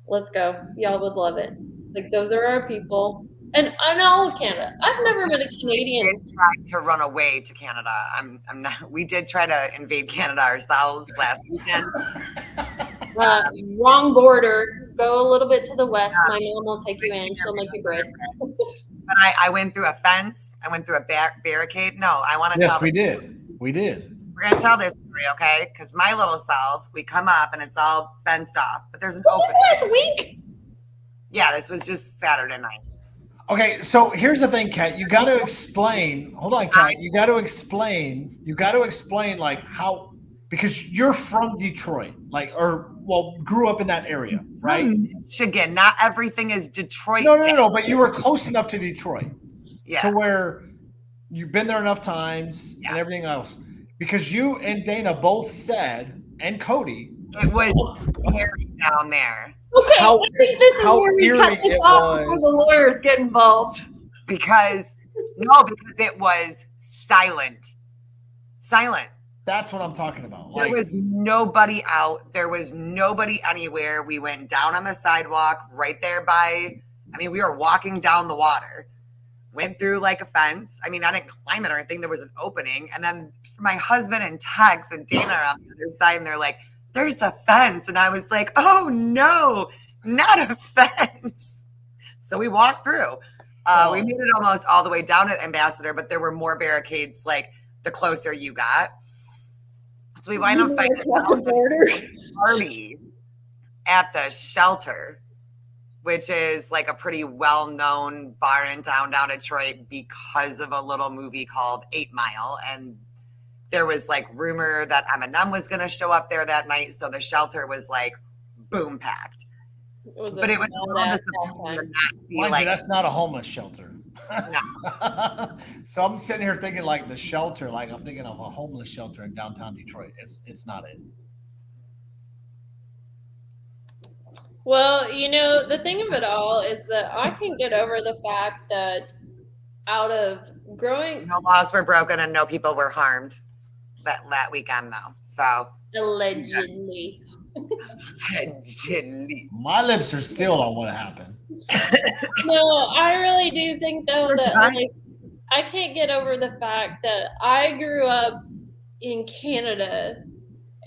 let's go. Y'all would love it. Like, those are our people. And all of Canada. I've never met a Canadian. We did try to run away to Canada. I'm not. We did try to invade Canada ourselves last weekend. Wrong border. Go a little bit to the west. My mom will take you in. She'll make you bread. But I went through a fence. I went through a barricade. No, I want to tell. Yes, we did. We did. We're going to tell this story, okay? Because my little self, we come up and it's all fenced off, but there's an opening. Last week? Yeah, this was just Saturday night. Okay, so here's the thing, Kat. You got to explain. Hold on, Kat. You got to explain. Like how, because you're from Detroit, grew up in that area, right? Michigan. Not everything is Detroit. No. But you were close enough to Detroit, yeah, to where you've been there enough times and everything else. Because you and Dana both said, and Cody, it was scary down there. Okay, I think this is where we cut this off before the lawyers get involved. Because it was silent. That's what I'm talking about. There was nobody out. There was nobody anywhere. We went down on the sidewalk right there we were walking down the water. Went through like a fence. I didn't climb it or anything. There was an opening. And then my husband and Tex and Dana are on the other side and they're like, there's a fence. And I was like, oh no, not a fence. So we walked through. We made it almost all the way down to Ambassador, but there were more barricades like the closer you got. So we wind up fighting the border party at the Shelter, which is like a pretty well-known bar in down Detroit because of a little movie called 8 Mile. And there was like rumor that Eminem was going to show up there that night. So the Shelter was like boom packed. But it was a little disappointing to not see that's not a homeless shelter. No. So I'm sitting here thinking like the Shelter, like I'm thinking of a homeless shelter in downtown Detroit. It's not it. Well, the thing of it all is that I can get over the fact that out of growing... No laws were broken and no people were harmed that weekend, though. So... Allegedly. Allegedly. My lips are sealed on what happened. No, I really do think, though, that I can't get over the fact that I grew up in Canada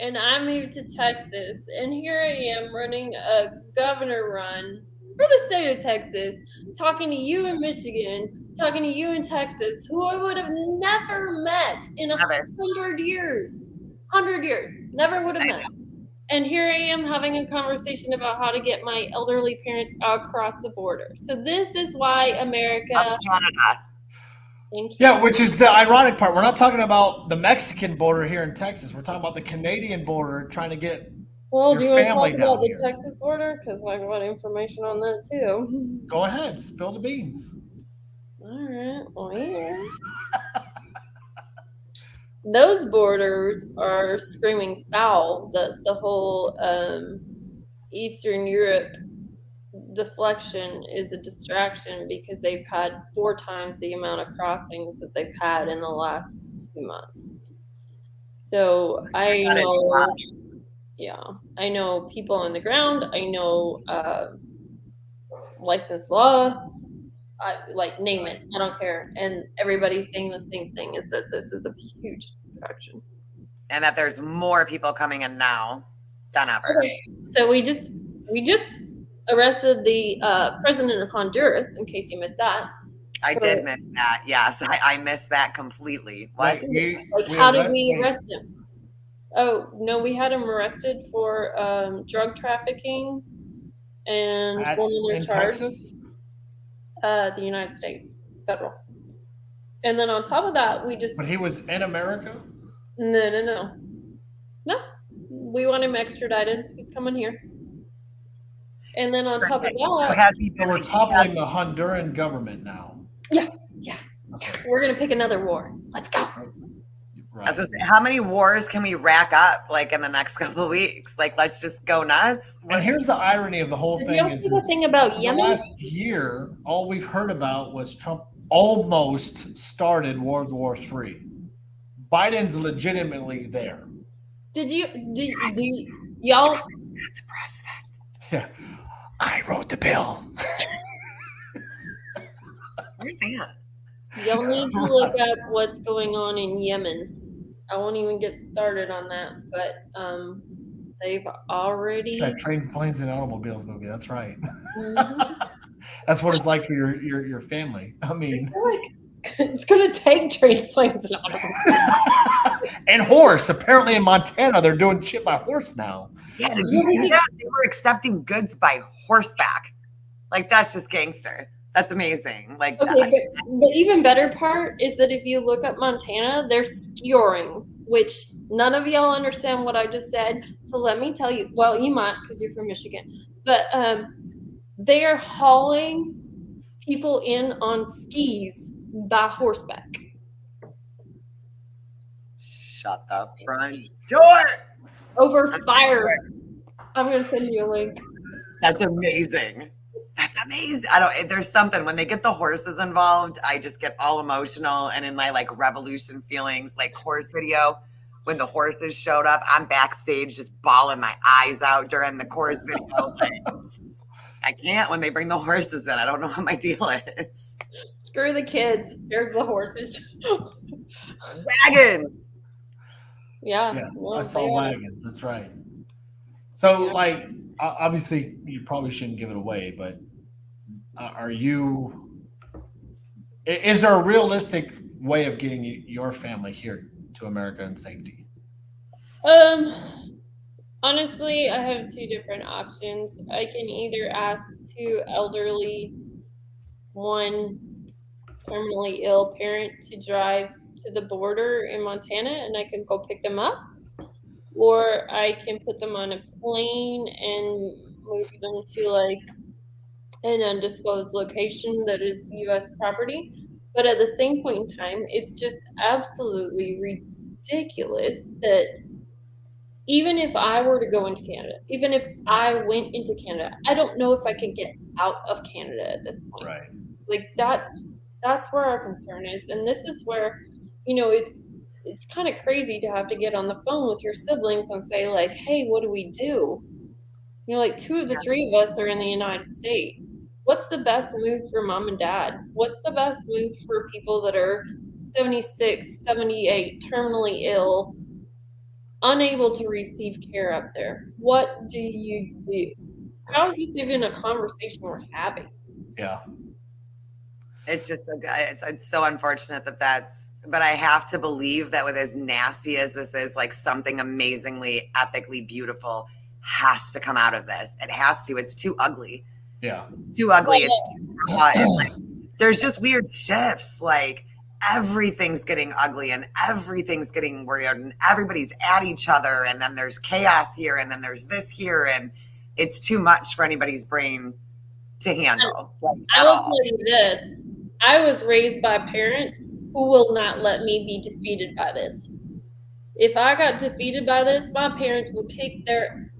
and I moved to Texas, and here I am running a governor run for the state of Texas, talking to you in Michigan, talking to you in Texas, who I would have never met in Never. 100 years. 100 years. Never would have met. And here I am having a conversation about how to get my elderly parents across the border. So this is why America Canada. Yeah, which is the ironic part. We're not talking about the Mexican border here in Texas. We're talking about the Canadian border trying to get Well, do your you want to family talk down about the here. Texas border? Because I want information on that too. Go ahead, spill the beans. All right, well, yeah. Those borders are screaming foul. The whole Eastern Europe deflection is a distraction because they've had 4 times the amount of crossings that they've had in the last 2 months. So I That is know, wild. yeah, I know people on the ground. I know licensed law. Like name it, I don't care. And everybody's saying the same thing: is that this is a huge distraction. And that there's more people coming in now than ever. Okay, so we just arrested the president of Honduras. In case you missed that, I did miss that. Yes, I missed that completely. What? like how did we arrest him? Oh no, we had him arrested for drug trafficking and women in charged. Texas? The United States, federal. And then on top of that, we just But he was in America? no. We want him extradited. He's coming here. And then on top of that, So we're toppling the Honduran government now. Yeah. Okay. We're gonna pick another war. Let's go. Right. How many wars can we rack up like in the next couple of weeks? Like, let's just go nuts. And here's the irony of the whole Did thing you is see the thing about the Yemen? last year, all we've heard about was Trump almost started World War III. Biden's legitimately there. Do y'all? The president. Yeah. I wrote the bill. Where's that? Y'all need to look up what's going on in Yemen. I won't even get started on that, but they've already. That Trains, Planes, and Automobiles movie. That's right. Mhm. That's what it's like for your family. I mean, It's gonna take trains, planes, and automobiles. and horse. Apparently in Montana, they're doing shit by horse now. Yeah, did you see that? They were accepting goods by horseback. Like, that's just gangster. That's amazing. Like, Okay, but the even better part is that if you look up Montana, they're skewering, which none of y'all understand what I just said. So let me tell you. Well, you might because you're from Michigan, but they are hauling people in on skis by horseback. shut the front door. Over fire. I'm gonna send you a link. That's amazing. That's amazing. There's something when they get the horses involved, I just get all emotional and in my like revolution feelings, like horse video. When the horses showed up, I'm backstage just bawling my eyes out during the chorus video. I can't when they bring the horses in. I don't know what my deal is. Screw the kids. Here's the horses. Wagons. Yeah. I saw wagons. That's right. So, like, obviously, you probably shouldn't give it away, but is there a realistic way of getting your family here to America in safety? Honestly, I have 2 different options. I can either ask 2 elderly, 1 terminally ill parent to drive to the border in Montana and I can go pick them up, or I can put them on a plane and move them to like an undisclosed location that is U.S. property. But at the same point in time, it's just absolutely ridiculous that even if I were to go into Canada, even if I went into Canada, I don't know if I can get out of Canada at this point. Right. Like that's where our concern is, and this is where, it's kind of crazy to have to get on the phone with your siblings and say hey, what do we do? Like 2 of the 3 of us are in the United States. What's the best move for mom and dad? What's the best move for people that are 76, 78, terminally ill, unable to receive care up there? What do you do? How is this even a conversation we're having? Yeah. It's just it's so unfortunate that that's, but I have to believe that with as nasty as this is, like something amazingly epically beautiful has to come out of this. It has to. It's too ugly. Yeah. It's too ugly. It's too raw. And like, there's just weird shifts. Like everything's getting ugly and everything's getting weird and everybody's at each other. And then there's chaos here and then there's this here. And it's too much for anybody's brain to handle. Like, I at will all. tell you this. I was raised by parents who will not let me be defeated by this. If I got defeated by this, my parents will kick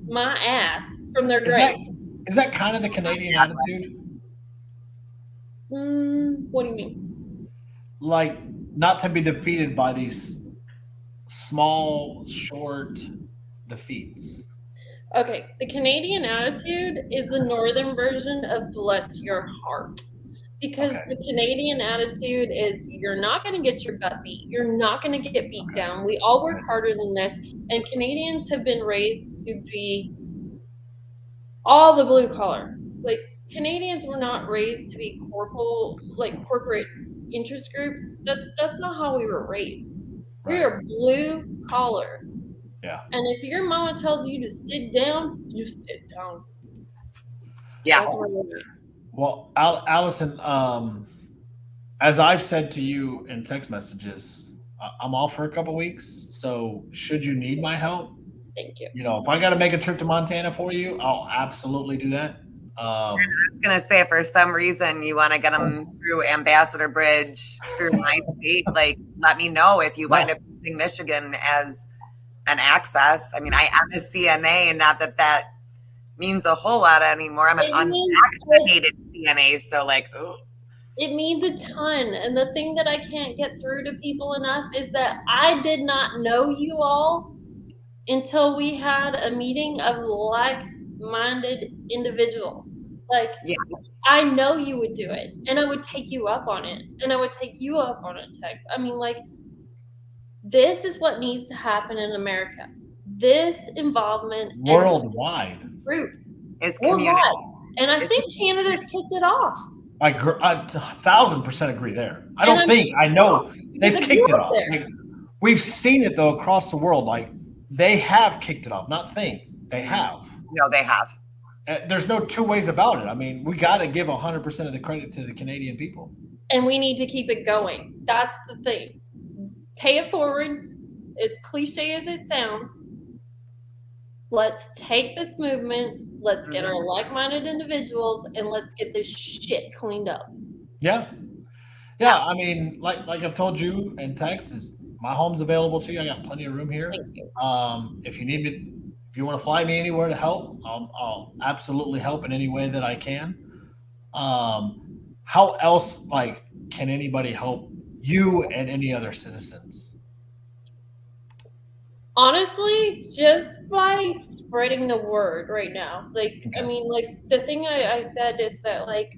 my ass from their grave. Is that kind of the Canadian attitude? What do you mean? Like not to be defeated by these small, short defeats. Okay, the Canadian attitude is the northern version of bless your heart. Because Okay. the Canadian attitude is you're not going to get your butt beat. You're not going to get beat down. We all work harder than this. And Canadians have been raised to be all the blue collar. Like Canadians were not raised to be corporate interest groups. That's not how we were raised. We Right. are blue collar. Yeah. And if your mama tells you to sit down, you sit down. Yeah. That's where we're at. Well, Allison, as I've said to you in text messages, I'm off for a couple weeks. So should you need my help, Thank you. if I got to make a trip to Montana for you, I'll absolutely do that. I was gonna say, for some reason you want to get them through Ambassador Bridge through my state, like let me know if you wind up using Michigan as an access. I mean, I am a CNA, not that means a whole lot anymore. I'm an unvaccinated CNA, so like, ooh. It means a ton. And the thing that I can't get through to people enough is that I did not know you all until we had a meeting of like-minded individuals. Like, Yeah. I know you would do it, and I would take you up on it, and I would take you up on it, text. I mean, like, this is what needs to happen in America. This involvement worldwide is community. And I think Canada's kicked it off. I 1,000% agree there. I know they've kicked it off. Like, we've seen it though across the world. Like they have kicked it off. Not think they have. No, they have. There's no two ways about it. I mean, we got to give 100% of the credit to the Canadian people. And we need to keep it going. That's the thing. Pay it forward. As cliche as it sounds, let's take this movement. Let's get our like-minded individuals and let's get this shit cleaned up. Yeah. I mean, like I've told you in text, is my home's available to you. I got plenty of room here. Thank you. If you need me, if you want to fly me anywhere to help, I'll absolutely help in any way that I can. How else, like, can anybody help you and any other citizens? Honestly, just by spreading the word right now. Like, Okay. I mean, like, the thing I said is that, like,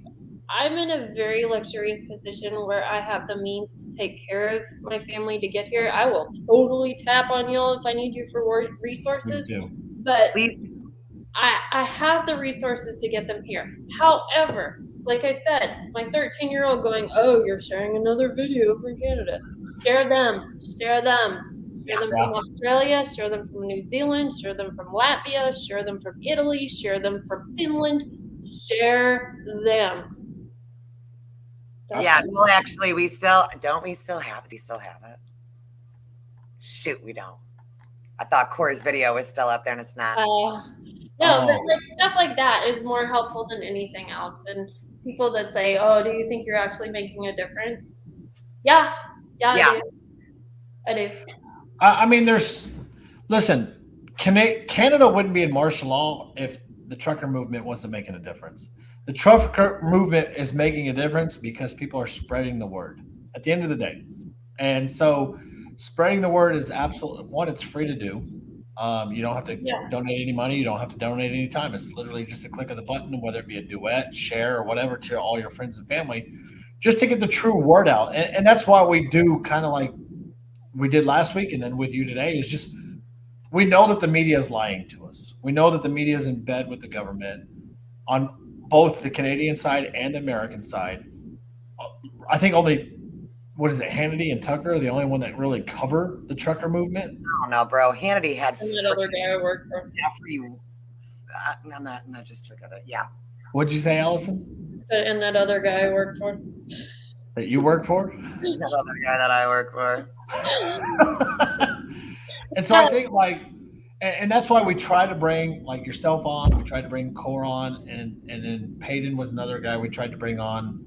I'm in a very luxurious position where I have the means to take care of my family to get here. I will totally tap on y'all if I need you for resources. Please do. But Please. I have the resources to get them here. However, like I said, my 13-year-old going, oh, you're sharing another video from Canada. Share them. Share them. Share them from Australia, share them from New Zealand, share them from Latvia, share them from Italy, share them from Finland, share them. Yeah, well, actually, we still have it? Do you still have it? Shoot, we don't. I thought Cora's video was still up there, and it's not. No, but like, stuff like that is more helpful than anything else. And people that say, oh, do you think you're actually making a difference? Yeah. I do. I mean, Canada wouldn't be in martial law if the trucker movement wasn't making a difference. The trucker movement is making a difference because people are spreading the word at the end of the day. And so spreading the word is absolutely, one, it's free to do. You don't have to donate any money. You don't have to donate any time. It's literally just a click of the button, whether it be a duet, share, or whatever, to all your friends and family, just to get the true word out. And that's why we do kind of like we did last week and then with you today, is just we know that the media is lying to us. We know that the media is in bed with the government on both the Canadian side and the American side. I think only, what is it, Hannity and Tucker are the only one that really cover the trucker movement. I don't know, bro. Hannity had And that other guy I work for. Jeffrey. I'm not just forget it. Yeah. What'd you say, Allison? And that other guy I work for. That you work for? That other guy that I work for. And so I think and that's why we try to bring like yourself on. We tried to bring Core on, and then Peyton was another guy we tried to bring on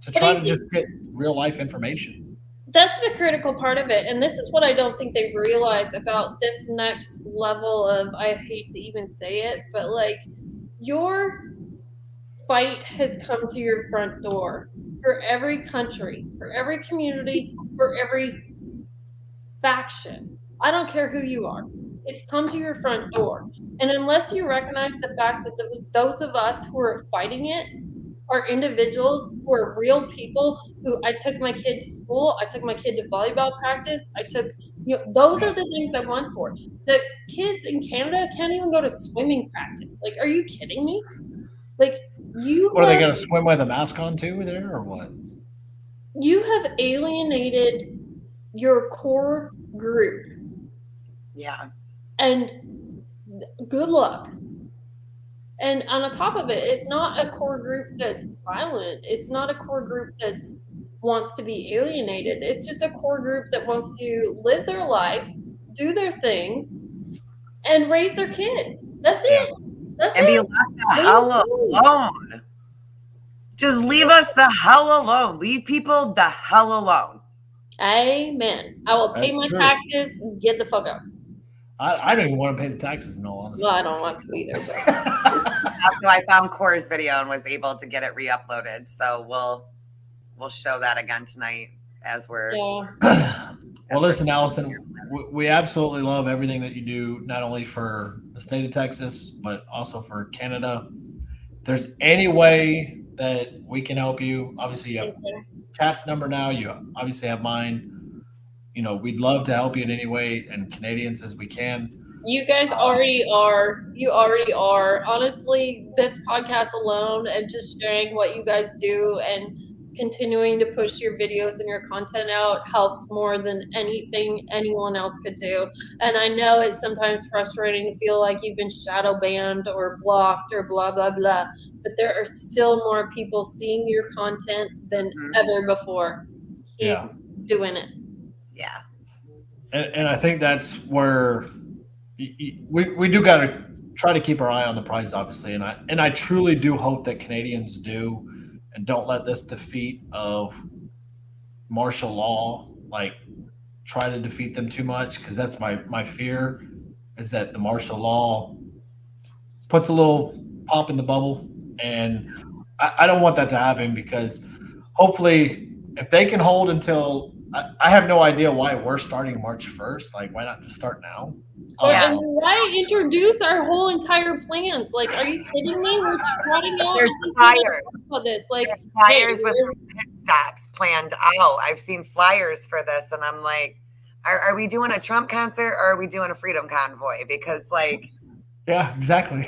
to try to just get real life information. That's the critical part of it. And this is what I don't think they realize about this next level of, I hate to even say it, but like your fight has come to your front door for every country, for every community, for every faction. I don't care who you are. It's come to your front door. And unless you recognize the fact that those of us who are fighting it are individuals who are real people who I took my kid to school, I took my kid to volleyball practice, those are the things I want for. The kids in Canada can't even go to swimming practice. Like, are you kidding me? Like, What are they going to swim with a mask on too there, or what? You have alienated your core group. Yeah. And good luck. And on top of it, it's not a core group that's violent. It's not a core group that wants to be alienated. It's just a core group that wants to live their life, do their things, and raise their kids. That's it. And be left the hell alone. Just leave us the hell alone. Leave people the hell alone. Amen. I will pay my taxes and get the fuck out. I don't even want to pay the taxes, in all honesty. Well, I don't want to either. But. So I found Core's video and was able to get it re-uploaded. So we'll show that again tonight as we're. Yeah. Well, listen, Allison, we absolutely love everything that you do, not only for the state of Texas, but also for Canada. If there's any way that we can help you, obviously you have Kat's number now. You obviously have mine. We'd love to help you in any way, and Canadians as we can. You guys already are. You already are. Honestly, this podcast alone and just sharing what you guys do and continuing to push your videos and your content out helps more than anything anyone else could do. And I know it's sometimes frustrating to feel like you've been shadow banned or blocked or blah, blah, blah. But there are still more people seeing your content than ever before. Keep doing it. Yeah. And I think that's where we do got to try to keep our eye on the prize, obviously. And I truly do hope that Canadians do and don't let this defeat of martial law try to defeat them too much, because that's my fear, is that the martial law puts a little pop in the bubble, and I don't want that to happen, because hopefully if they can hold until I have no idea why we're starting March 1st. Like, why not just start now? And why introduce our whole entire plans? Like, are you kidding me? We're trotting out. There's flyers. There's flyers with pit stops planned out. I've seen flyers for this, and I'm like, are we doing a Trump concert or are we doing a freedom convoy? Because yeah, exactly.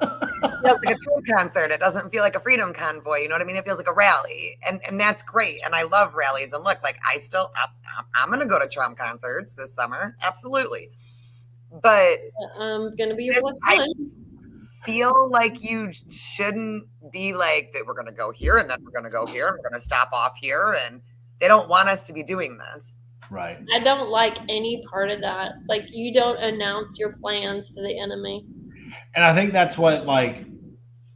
It feels like a Trump concert. It doesn't feel like a freedom convoy. You know what I mean? It feels like a rally, and that's great. And I love rallies. And look, I'm going to go to Trump concerts this summer, absolutely. But I'm going to be one. I feel like you shouldn't be like that. We're going to go here, and then we're going to go here, and we're going to stop off here, and they don't want us to be doing this. Right. I don't like any part of that. Like, you don't announce your plans to the enemy. And I think that's what,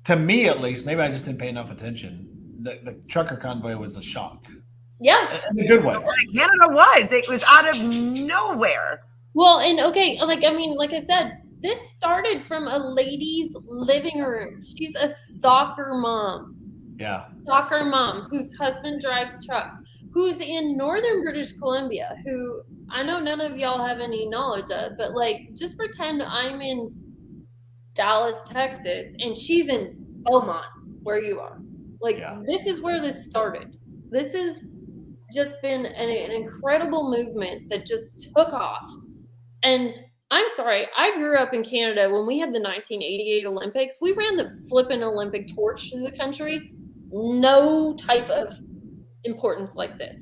to me at least, maybe I just didn't pay enough attention. The trucker convoy was a shock. Yeah. In a good way. Canada was. It was out of nowhere. Well, and okay, like I said, this started from a lady's living room. She's a soccer mom. Yeah. Soccer mom whose husband drives trucks, who's in northern British Columbia, who I know none of y'all have any knowledge of, but like just pretend I'm in Dallas, Texas, and she's in Beaumont, where you are. Like, this is where this started. This has just been an incredible movement that just took off. And I'm sorry, I grew up in Canada when we had the 1988 Olympics. We ran the flippin' Olympic torch through the country. No type of importance like this.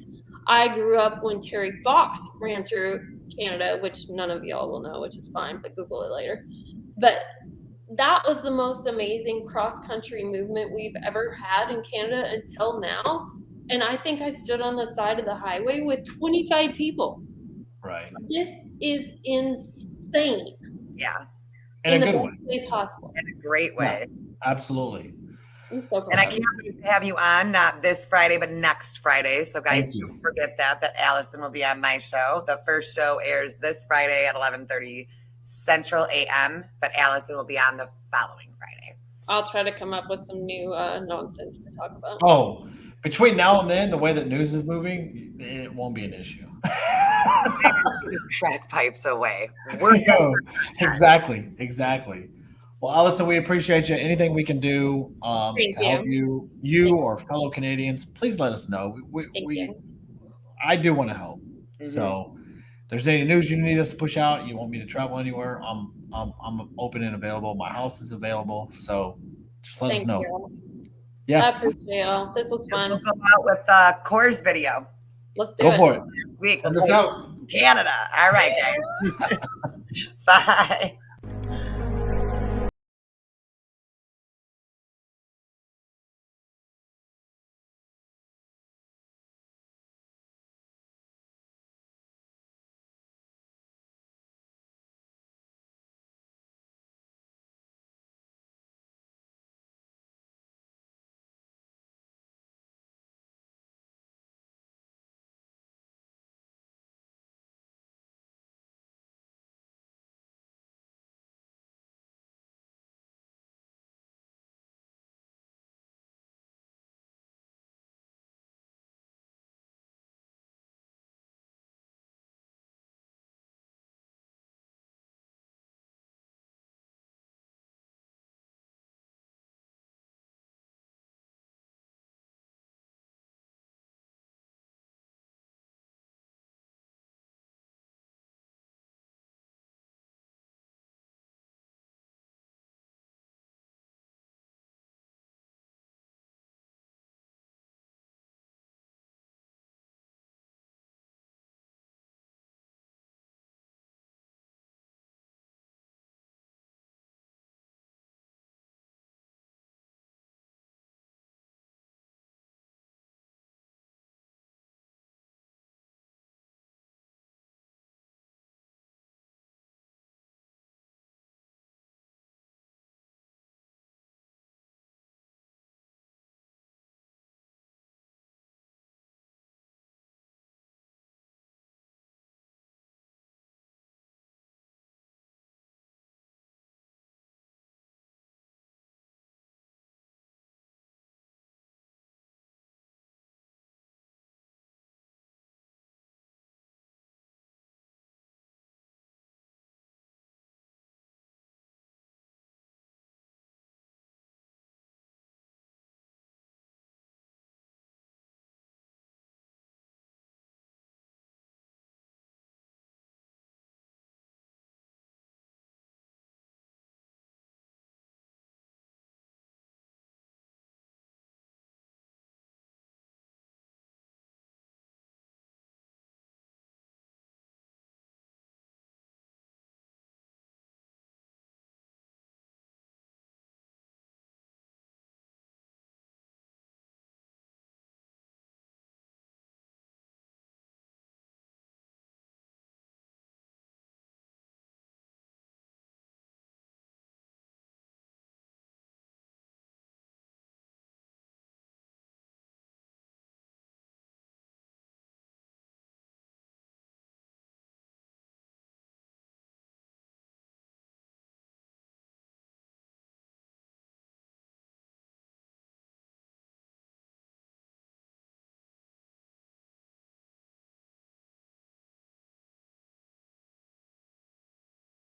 I grew up when Terry Fox ran through Canada, which none of y'all will know, which is fine, but Google it later. But that was the most amazing cross-country movement we've ever had in Canada until now. And I think I stood on the side of the highway with 25 people. Right. This is insane. Yeah. In a good best way possible. In a great way. Yeah, absolutely. I'm so proud. And I can't wait to have you on, not this Friday, but next Friday. So guys, don't forget that Allison will be on my show. The first show airs this Friday at 11:30 Central AM, but Allison will be on the following Friday. I'll try to come up with some new nonsense to talk about. Oh, between now and then, the way that news is moving, it won't be an issue. Crack pipes away. Exactly. Well, Allison, we appreciate you. Anything we can do to help you or fellow Canadians, please let us know. I do want to help. Mm-hmm. So if there's any news you need us to push out, you want me to travel anywhere, I'm open and available. My house is available. So just let us know. You. Yeah. I appreciate y'all. This was fun. We'll go out with Core's video. Let's do it. Go for it. Week Send us out. Canada. All right, guys. Bye.